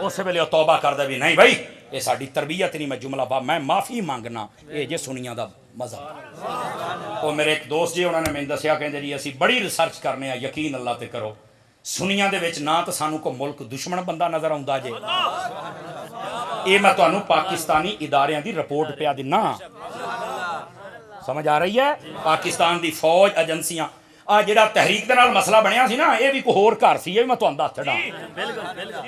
ਉਸ ਵੇਲੇ ਉਹ ਤੌਬਾ ਕਰਦਾ ਵੀ ਨਹੀਂ ਭਾਈ ਇਹ ਸਾਡੀ ਤਰਬੀਅਤ ਨਹੀਂ, ਮੈਂ ਜੁਮਲਾ ਮੈਂ ਮਾਫੀ ਮੰਗਣਾ, ਇਹ ਜੇ ਸੁਨੀਆਂ ਦਾ ਮਜ਼ਾ। ਉਹ ਮੇਰੇ ਇੱਕ ਦੋਸਤ ਜੀ, ਉਹਨਾਂ ਨੇ ਮੈਨੂੰ ਦੱਸਿਆ, ਕਹਿੰਦੇ ਜੀ ਅਸੀਂ ਬੜੀ ਰਿਸਰਚ ਕਰਨੇ ਆ, ਯਕੀਨ ਅੱਲਾ ਤੇ ਕਰੋ, ਸੁਨੀਆਂ ਦੇ ਵਿੱਚ ਨਾ ਤਾਂ ਸਾਨੂੰ ਕੋਈ ਮੁਲਕ ਦੁਸ਼ਮਣ ਬੰਦਾ ਨਜ਼ਰ ਆਉਂਦਾ ਜੇ। ਇਹ ਮੈਂ ਤੁਹਾਨੂੰ ਪਾਕਿਸਤਾਨੀ ਇਦਾਰਿਆਂ ਦੀ ਰਿਪੋਰਟ ਪਿਆ ਦਿੰਨਾ, ਸਮਝ ਆ ਰਹੀ ਹੈ? ਪਾਕਿਸਤਾਨ ਦੀ ਫੌਜ, ਏਜੰਸੀਆਂ, ਆ ਜਿਹੜਾ ਤਹਿਰੀਕ ਦੇ ਨਾਲ ਮਸਲਾ ਬਣਿਆ ਸੀ ਨਾ, ਇਹ ਵੀ ਕੋਈ ਹੋਰ ਘਰ ਸੀ, ਇਹ ਵੀ ਮੈਂ ਤੁਹਾਨੂੰ ਦੱਸ ਛੱਡਾਂ।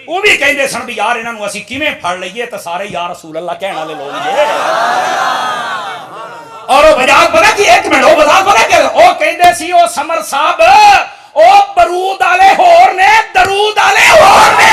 ਉਹ ਵੀ ਕਹਿੰਦੇ ਸਨ ਵੀ ਯਾਰ ਇਹਨਾਂ ਨੂੰ ਅਸੀਂ ਕਿਵੇਂ ਫੜ ਲਈਏ, ਤਾਂ ਸਾਰੇ ਯਾ ਰਸੂਲ ਅੱਲਾ ਕਹਿਣ ਵਾਲੇ ਲੋਕ ਜੇ। ਔਰ ਉਹ ਮਜ਼ਾਕ ਪਤਾ ਕੀ, ਇੱਕ ਮਿੰਟ, ਉਹ ਮਜ਼ਾਕ ਪਤਾ ਕਿ ਉਹ ਕਹਿੰਦੇ ਸੀ ਉਹ ਸਮਰ ਸਾਹਿਬ ਉਹ ਬਰੂਦ ਵਾਲੇ ਹੋਰ ਨੇ, ਦਰੂਦ ਵਾਲੇ ਹੋਰ ਨੇ।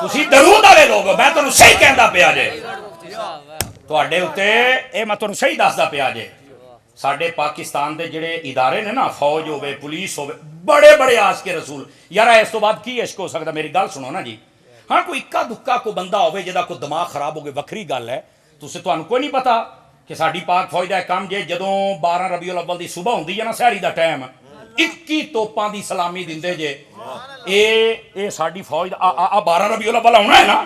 ਤੁਸੀਂ ਦਰੂਦ ਵਾਲੇ ਲੋਕ ਹੋ। ਮੈਂ ਤੁਹਾਨੂੰ ਸਹੀ ਕਹਿੰਦਾ ਪਿਆ ਜੇ, ਤੁਹਾਡੇ ਉੱਤੇ ਇਹ ਮੈਂ ਤੁਹਾਨੂੰ ਸਹੀ ਦੱਸਦਾ ਪਿਆ ਜੇ। ਸਾਡੇ ਪਾਕਿਸਤਾਨ ਦੇ ਜਿਹੜੇ ਇਦਾਰੇ ਨੇ ਨਾ, ਫੌਜ ਹੋਵੇ, ਪੁਲਿਸ ਹੋਵੇ, ਬੜੇ ਬੜੇ ਆਸ਼ਕੇ ਰਸੂਲ। ਯਾਰ ਇਸ ਤੋਂ ਬਾਅਦ ਕੀ ਇਸ਼ਕ ਹੋ ਸਕਦਾ? ਮੇਰੀ ਗੱਲ ਸੁਣੋ ਨਾ ਜੀ। ਹਾਂ ਕੋਈ ਇੱਕਾ ਦੁੱਕਾ ਕੋਈ ਬੰਦਾ ਹੋਵੇ ਜਿਹਦਾ ਕੋਈ ਦਿਮਾਗ ਖਰਾਬ ਹੋ ਗਿਆ, ਵੱਖਰੀ ਗੱਲ ਹੈ। ਤੁਹਾਨੂੰ ਕੋਈ ਨਹੀਂ ਪਤਾ ਕਿ ਸਾਡੀ ਪਾਕ ਫੌਜ ਦਾ ਕੰਮ ਜੇ ਜਦੋਂ 12 ਰਬੀਉਲ ਅਵਲ ਦੀ ਸੁਬਹ ਹੁੰਦੀ ਹੈ ਨਾ, ਸਹਿਰੀ ਦਾ ਟਾਈਮ, 21 ਤੋਪਾਂ ਦੀ ਸਲਾਮੀ ਦਿੰਦੇ ਜੇ। ਇਹ ਸਾਡੀ ਫੌਜ ਦਾ ਆ 12 ਰਬੀਉਲ ਅਵਲ ਆਉਣਾ ਹੈ ਨਾ,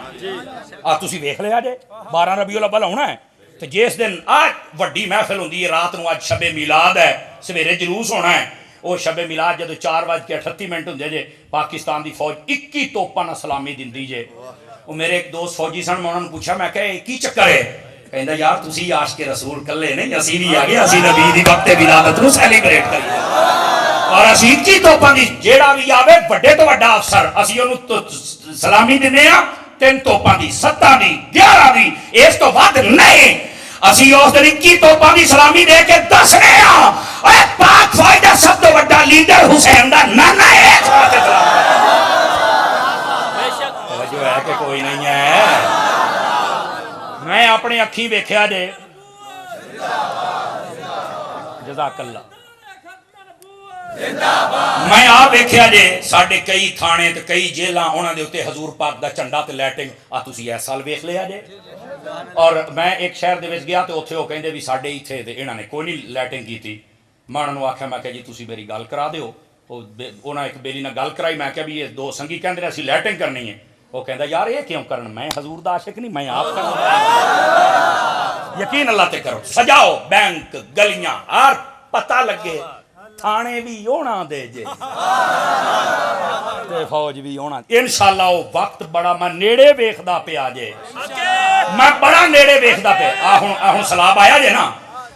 ਆ ਤੁਸੀਂ ਵੇਖ ਲਿਆ ਜੇ 12 ਰਬੀਉਲ ਅਵਲ ਆਉਣਾ ਹੈ। ਤੇ ਜਿਸ ਦਿਨ ਆ ਵੱਡੀ ਮਹਿਫਿਲ ਹੁੰਦੀ ਹੈ ਰਾਤ ਨੂੰ, ਅੱਜ ਸ਼ਬੇ ਮਿਲਾਦ ਹੈ, ਸਵੇਰੇ ਜਲੂਸ ਹੋਣਾ ਹੈ। ਉਹ ਸ਼ਬੇ ਮਿਲਾਦ ਜਦੋਂ 4:38 ਹੁੰਦੇ ਜੇ, ਪਾਕਿਸਤਾਨ ਦੀ ਫੌਜ 21 ਤੋਪਾਂ ਨਾਲ ਸਲਾਮੀ ਦਿੰਦੀ ਜੇ। ਉਹ ਮੇਰੇ ਇੱਕ ਦੋਸਤ ਫੌਜੀ ਸਨ, ਮੈਂ ਉਹਨਾਂ ਨੂੰ ਪੁੱਛਿਆ, ਮੈਂ ਕਿਹਾ ਕੀ ਚੱਕਰ ਹੈ? ਕਹਿੰਦਾ ਯਾਰ ਤੁਸੀਂ ਆਸ਼ਕੇ ਰਸੂਲ ਕੱਲੇ ਨਹੀਂ, ਅਸੀਂ ਵੀ ਆ ਗਏ, ਅਸੀਂ ਨਬੀ ਦੀ ਵਕਤੇ ਵਿਲਾਦਤ ਨੂੰ ਸੈਲੀਬ੍ਰੇਟ ਕਰੀਏ। ਔਰ ਅਸੀਂ 21 ਤੋਪਾਂ ਦੀ, ਜਿਹੜਾ ਵੀ ਆਵੇ ਵੱਡੇ ਤੋਂ ਵੱਡਾ ਅਫਸਰ, ਅਸੀਂ ਉਹਨੂੰ ਸਲਾਮੀ ਦਿੰਦੇ ਆ 3 ਤੋਪਾਂ ਦੀ, 7 ਦੀ, 11 ਦੀ, ਇਸ ਤੋਂ ਵੱਧ ਨਹੀਂ। ਅਸੀਂ ਉਸ ਦਿਨ 21 ਤੋਪਾਂ ਦੀ ਸਲਾਮੀ ਦੇ ਕੇ ਦੱਸਦੇ ਆ ਓਏ ਪਾਕ ਫੌਜ ਦਾ ਸਭ ਤੋਂ ਵੱਡਾ ਲੀਡਰ ਹੁਸੈਨ ਦਾ ਨਾਨਾ ਹੈ। ਜੋ ਹੈ ਕਿ ਕੋਈ ਨਹੀਂ ਹੈ, ਮੈਂ ਆਪਣੇ ਅੱਖੀਂ ਵੇਖਿਆ ਜੇ। ਜਜ਼ਾਕੱਲਾ। ਮੈਂ ਆਪ ਵੇਖਿਆ ਜੇ ਸਾਡੇ ਕਈ ਥਾਣੇ ਤੇ ਕਈ ਜੇਲਾਂ, ਉਹਨਾਂ ਦੇ ਉੱਤੇ ਹਜ਼ੂਰ ਪਾਕ ਦਾ ਝੰਡਾ ਤੇ ਲੈਟਿੰਗ। ਆ ਤੁਸੀਂ ਇਸ ਸਾਲ ਵੇਖ ਲਿਆ ਜੇ। ਔਰ ਮੈਂ ਇੱਕ ਸ਼ਹਿਰ ਦੇ ਵਿੱਚ ਗਿਆ ਤੇ ਉੱਥੇ ਉਹ ਕਹਿੰਦੇ ਵੀ ਸਾਡੇ ਇੱਥੇ ਤੇ ਇਹਨਾਂ ਨੇ ਕੋਈ ਨਹੀਂ ਲੈਟਿੰਗ ਕੀਤੀ। ਮੈਂ ਉਹਨਾਂ ਨੂੰ ਆਖਿਆ, ਮੈਂ ਕਿਹਾ ਜੀ ਤੁਸੀਂ ਮੇਰੀ ਗੱਲ ਕਰਾ ਦਿਓ। ਉਹਨਾਂ ਇੱਕ ਬੇਲੀ ਨਾਲ ਗੱਲ ਕਰਾਈ, ਮੈਂ ਕਿਹਾ ਵੀ ਇਹ ਦੋ ਸੰਗੀ ਕਹਿੰਦੇ ਨੇ ਅਸੀਂ ਲੈਟਿੰਗ ਕਰਨੀ ਹੈ। ਉਹ ਕਹਿੰਦਾ ਯਾਰ ਇਹ ਕਿਉਂ ਕਰਨ, ਮੈਂ ਹਜ਼ੂਰ ਦਾ ਆਸ਼ਿਕ ਨਹੀਂ, ਮੈਂ ਆਪ ਕਰਨਾ। ਯਕੀਨ ਅੱਲਾ ਤੇ ਕਰੋ, ਸਜਾਓ ਬੈਂਕ, ਗਲੀਆਂ, ਹਰ ਪਤਾ ਲੱਗੇ ਥਾਣੇ ਵੀ ਹੋਣਾ ਦੇ ਜੇ ਤੇ ਫੌਜ ਵੀ ਹੋਣਾ। ਇਨਸ਼ਾਅੱਲਾ ਉਹ ਵਕਤ ਬੜਾ ਮੈਂ ਨੇੜੇ ਵੇਖਦਾ ਪਿਆ ਜੇ, ਮੈਂ ਬੜਾ ਨੇੜੇ ਵੇਖਦਾ ਪਿਆ। ਆ ਹੁਣ ਸਲਾਬ ਆਇਆ ਜੇ ਨਾ,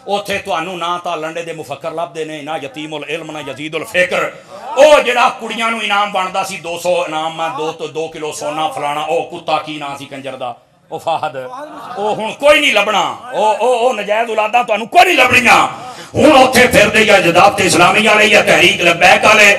ਉੱਥੇ ਤੁਹਾਨੂੰ ਨਾ ਤਾਂ ਲੰਡੇ ਦੇ ਮੁਫੱਕਰ ਲੱਭਦੇ ਨੇ, ਨਾ ਯਤੀਮੁਲ ਇਲਮ, ਨਾ ਯਜ਼ੀਦੁਲ ਫਿਕਰ। ਉਹ ਜਿਹੜਾ ਕੁੜੀਆਂ ਨੂੰ ਇਨਾਮ ਬਣਦਾ ਸੀ 200 ਇਨਾਮ, ਮੈਂ 2 ਕਿਲੋ ਸੋਨਾ ਫਲਾਣਾ, ਉਹ ਕੁੱਤਾ ਕੀ ਨਾਂ ਸੀ ਕੰਜਰ ਦਾ, ਉਹ ਫਾਹਦ, ਉਹ ਹੁਣ ਕੋਈ ਨਹੀਂ ਲੱਭਣਾ। ਉਹ ਨਜਾਇਜ਼ ਔਲਾਦਾਂ ਤੁਹਾਨੂੰ ਕੋਈ ਨਹੀਂ ਲੱਭਣੀਆਂ। ਹੁਣ ਉੱਥੇ ਫਿਰਦੇ ਜਾਂ ਜਦਾਬਤ ਇਸਲਾਮੀ ਵਾਲੇ, ਜਾਂ ਤਹਿਰੀਕ ਲਬੈਕ ਵਾਲੇ,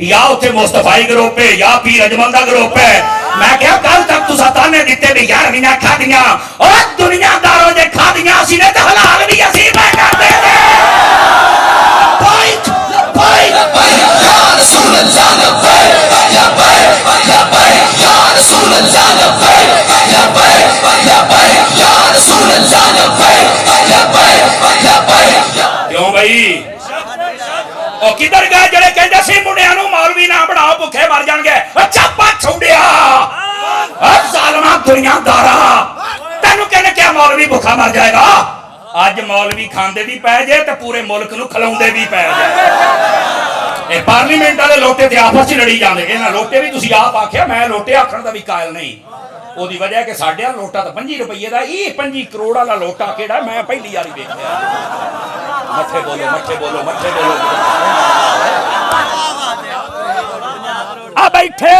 ਜਾਂ ਉੱਥੇ ਮੁਸਤਫਾਈ ਗਰੁੱਪ ਹੈ, ਜਾਂ ਪੀਰ ਅਜਮਲ ਦਾ ਗਰੁੱਪ ਹੈ, میں کیا کل تک تسا تانے دیتے بھی 11 کھادیاں اور دنیا داروں جے کھادیاں اسی نے تے حلال بھی اسی میں کرتے تھے لبیک لبیک یا رسول اللہ لبیک لبیک لبیک یا رسول اللہ لبیک لبیک لبیک یا رسول اللہ لبیک لبیک لبیک کیوں بھائی او کدھر گئے جڑے کہندے سی منڈیاں نوں مولوی نہ بناؤ بھوکے مر جان گے چاپا چھوڑیا ظالما دنیا دارا تینوں کہنے کیا مولوی بھوکا مر جائے گا اج مولوی کھاندے بھی پے جے تے پورے ملک نوں کھلاوندے بھی پے جے اے پارلیمنٹ والے لوٹے تے آپس وچ لڑی جاندے انہاں لوٹے بھی تسی آپ آکھیا میں لوٹے آکھن دا بھی قائل نہیں او دی وجہ ہے کہ ساڈے لوٹا تے 25 روپے دا ای 25 کروڑ والا لوٹا کیڑا میں پہلی واری ویکھیا مٹھے بولو مٹھے بولو مٹھے بولو آ بیٹھے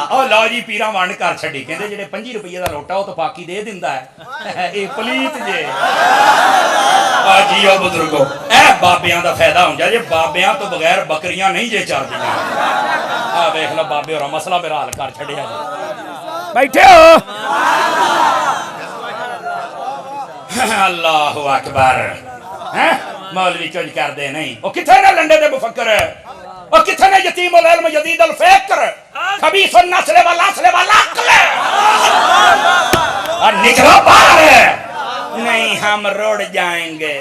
او لو جی پیرا ونڈ کر چھڈی کہندے جڑے 25 روپے دا لوٹا او تو پاکی دے دیندا ہے اے پلیت جے آ جیو بزرگو اے بابیاں دا فائدہ ہوندا جے بابیاں تو بغیر بکریاں نہیں جے چردیاں آ ویکھ لو بابے اور مسئلہ میرا حل کر چھڈیا جی بیٹھے ہو اللہ اکبر مولوی کچھ کر دے نہیں وہ کتنے نے لنڈے دے مفکر وہ کتنے نے یتیم العلم جدید الفکر خبیث النسل والعسل والعقل اور نکلو باہر نہیں ہم روڑ جائیں گے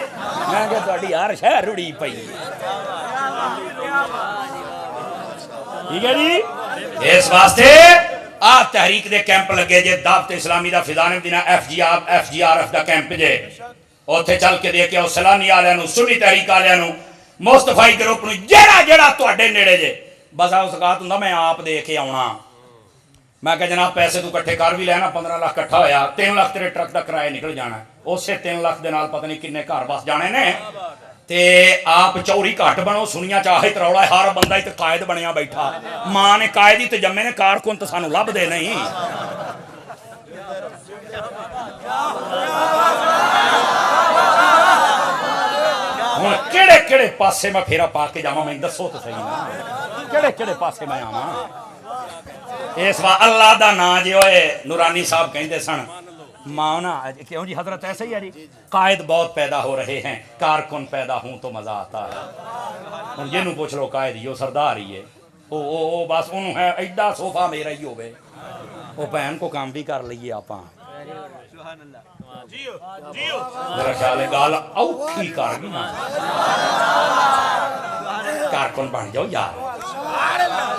میں کہ تہاڈی ہر شے رڑی پئی ٹھیک ہے جی اس واسطے آپ تحریک دے کیمپ لگے جے دعوت اسلامی دا فضان دینا ایف جی آر ایف دا کیمپ جے اوتھے چل کے دیکھے او سلامی والےاں نوں سنی تحریک والےاں نوں مصطفی گروپ نوں جیڑا تواڈے نیڑے جے بس اوقات ہوندا میں آپ دے کے آونا میں کہ جناب پیسے تو کٹھے کر بھی لینا 15 لاکھ کٹھا ہویا 3 لاکھ تیرے ٹرک دا کرایہ نکل جانا اسے 3 لاکھ دے نال پتہ نہیں کنے گھر بس جانے نے تے آپ چوری گھٹ بنو سنیا چاہے تروڑا ہر بندہ ہی تے قائد بنیا بیٹھا ماں نے قائد ہی تے جمے نے کارکن تے سانو لب دے نہیں ہن کیڑے کیڑے پاسے میں پھیرا پا کے جاواں میں دسو تے صحیح نا کیڑے کیڑے پاسے میں آواں اس وا اللہ دا نام جے ہوئے نورانی صاحب کہندے سن مانا کیوں جی حضرت ایسے ہی ہے جی قائد بہت پیدا ہو رہے ہیں کارکن پیدا ہوں تو مزہ آتا ہے ہن یہ نو پوچھ لو قائد ہی سردار ہی ہے او بس انہوں ہے ایڈا صوفہ میرا ہی ہوئے او بہن کو کام بھی کر لئیے آپاں میرا خیال ہے گال اوکھی کر بھی نا کارکن بن جاؤ یار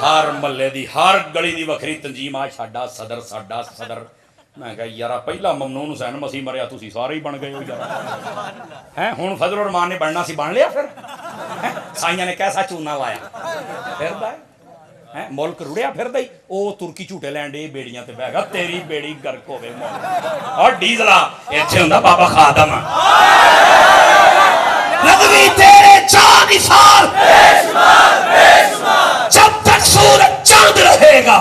ہر ملے دی ہر گلی دی وکری تنظیم آج ساڈا صدر میں کہا یارا پہلا ممنون حسین مسیح مریا تسی سارے ہی بن گئے ہو یار ہیں ہن فضل الرحمان نے بننا سی بن لیا پھر سائیاں نے کیسا چونا لایا پھردا ہے ملک رڑیا پھردا ہی او ترکی جھوٹے لینڈے بیڑیاں تے بہ گا تیری بیڑی گرک ہوے اور ڈیزلا ایتھے ہوندا بابا خادم لگوی تیرے چاند سال جب تک سورج چاند رہے گا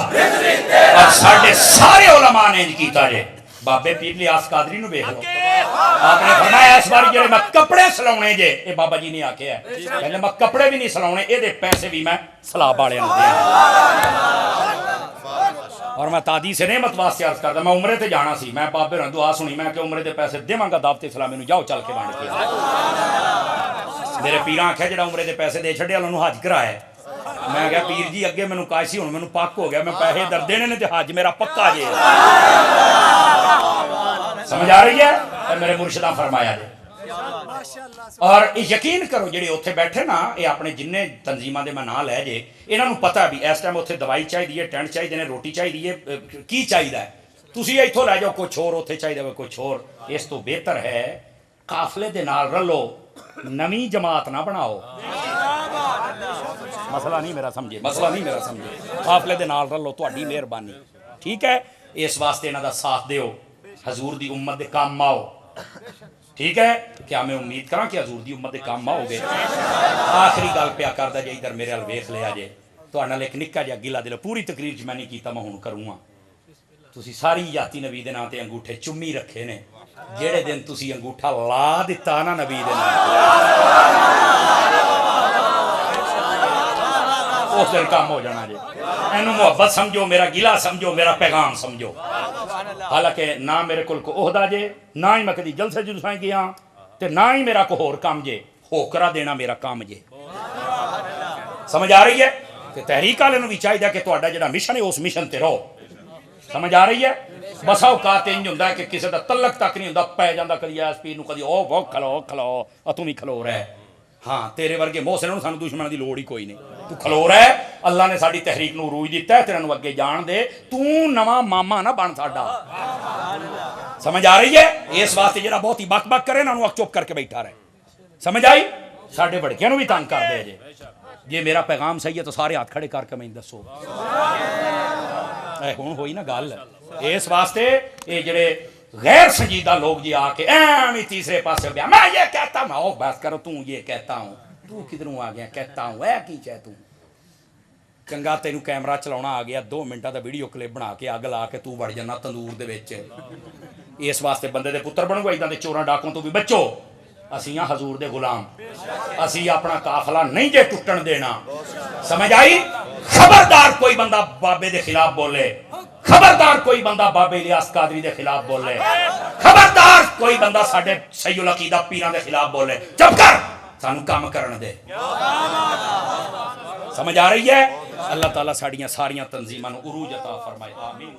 اور ساڑھے سارے علماء نے انج کیتا جے بابے پیر لیاس قادری نو بیخ لو آپ نے فرمایا اس بار جڑے میں کپڑے سلاونے جے اے بابا جی نے آکھیا ہے پہلے میں کپڑے بھی نہیں سلاونے اے دے پیسے بھی میں سلاب والے نوں دے اور میں تادی سے نعمت واسطے عرض کردا میں عمرے تے جانا سی میں بابے نوں دعا سنی میں کہ عمرے دے پیسے دیواں گا دعوت اسلامی نوں جاؤ چل کے بانٹ کے میرے پیراں آکھیا جڑا عمرے دے پیسے دے چھڈیا انہوں حج کرایا میں کہا پیر جی اگے مینوں کاسی ہن مینوں پک ہو گیا میں پیسے در دینے نے تے حج میرا پکا جے سمجھ آ رہی ہے اے میرے مرشداں فرمایا جے اور یقین کرو جڑے اوتھے بیٹھے نا اے اپنے جننے تنظیماں دے میں نام لے جے انہاں نوں پتہ بھی اس ٹائم اوتھے دوائی چاہیے ہے ٹینٹ چاہیے نے روٹی چاہیے کی چاہیے ہے تسی ایتھوں لے جاؤ کچھ اور اوتھے چاہیے کچھ اور اس تو بہتر ہے قافلے دے نال رلو نویں جماعت نہ بناؤ مسئلہ نہیں میرا سمجھے قافلے دے نال رلو تہاڈی مہربانی ٹھیک ہے اس واسطے انہاں دا ساتھ دیو حضور دی امت دے کام آؤ ٹھیک ہے کیا میں امید کراں کہ حضور دی امت دے کام آؤ گے آخری گل پیا کردا جے ادھر میرے ال ویکھ لیا جے تہاڈے نال ایک نکا جہا گلا دل پوری تقریر چ میں نہیں کیتا میں ہن کروں گا تسی ساری یاتی نبی دے نام تے انگوٹھے چمی رکھے نے جہڑے دن تسی انگوٹھا لا دتا نا نبی دے نام اس دن کام ہو جانا جی اینو محبت سمجھو میرا گلا سمجھو میرا پیغام سمجھو حالانکہ نہ میرے کول کو عہدہ جے نہ ہی میں کدی جلسے جلسائیں گیا تے نہ ہی میرا کو ہور کام جے ہوکرا دینا میرا کام جے سمجھ آ رہی ہے کہ تحریک والے نوں بھی چاہیے کہ تہاڈا جڑا مشن ہے اس مشن تے رہو سمجھ آ رہی ہے بسا اوقات انج ہوندا ہے کہ کسی دا تعلق تک نہیں ہوندا پے جاندا کدی ایس پی نوں کدی او وہ کھلو توں بھی کھلو رہے ہاں تیرے ورگے محسن سانوں دشمناں دی لوڑ ہی کوئی نہیں تو کھلو رہے اللہ نے ساڈی تحریک نوں عروج دتا ہے تیرے نوں اگے جان دے تو نواں ماما نہ بن ساڈا سمجھ آ رہی ہے اس واسطے جڑا بہت ہی بک بک کرے نا چپ کر کے بیٹھا رہے سمجھ آئی ساڈے بڑکیاں نوں بھی تنگ کر دے جے یہ میرا پیغام صحیح ہے تو سارے ہاتھ کھڑے کر کے میں دسو ہوں ہوئی نا گل اس واسطے یہ جڑے غیر سنجیدہ لوگ جی آ کے ایویں تیسرے پاسے بیا میں یہ کہتا ہوں او بس کرو توں یہ کہتا ہوں تو کدھروں آ گیا کہتا ہوں اے کی چاہ توں چنگا تینوں کیمرہ چلاونا آ گیا 2 منٹاں دا ویڈیو کلپ بنا کے اگ لا کے تو وڑ جانا تندور دے وچ اس واسطے بندے دے پتر بنو ایداں دے چوراں ڈاکوں تو بھی بچو اسی ہاں حضور دے غلام اسی اپنا قافلہ نہیں جے ٹوٹن دینا سمجھ آئی خبردار کوئی بندہ بابے دے خلاف بولے خبردار کوئی بندہ بابے الیاس قادری دے خلاف بولے خبردار کوئی بندہ ساڈے صحیح العقیدہ پیراں دے خلاف بولے چپ کر سانوں کام کرن دے سمجھ آ رہی ہے اللہ تعالیٰ ساڑیاں ساریاں تنظیماں نوں عروج عطا فرمائے آمین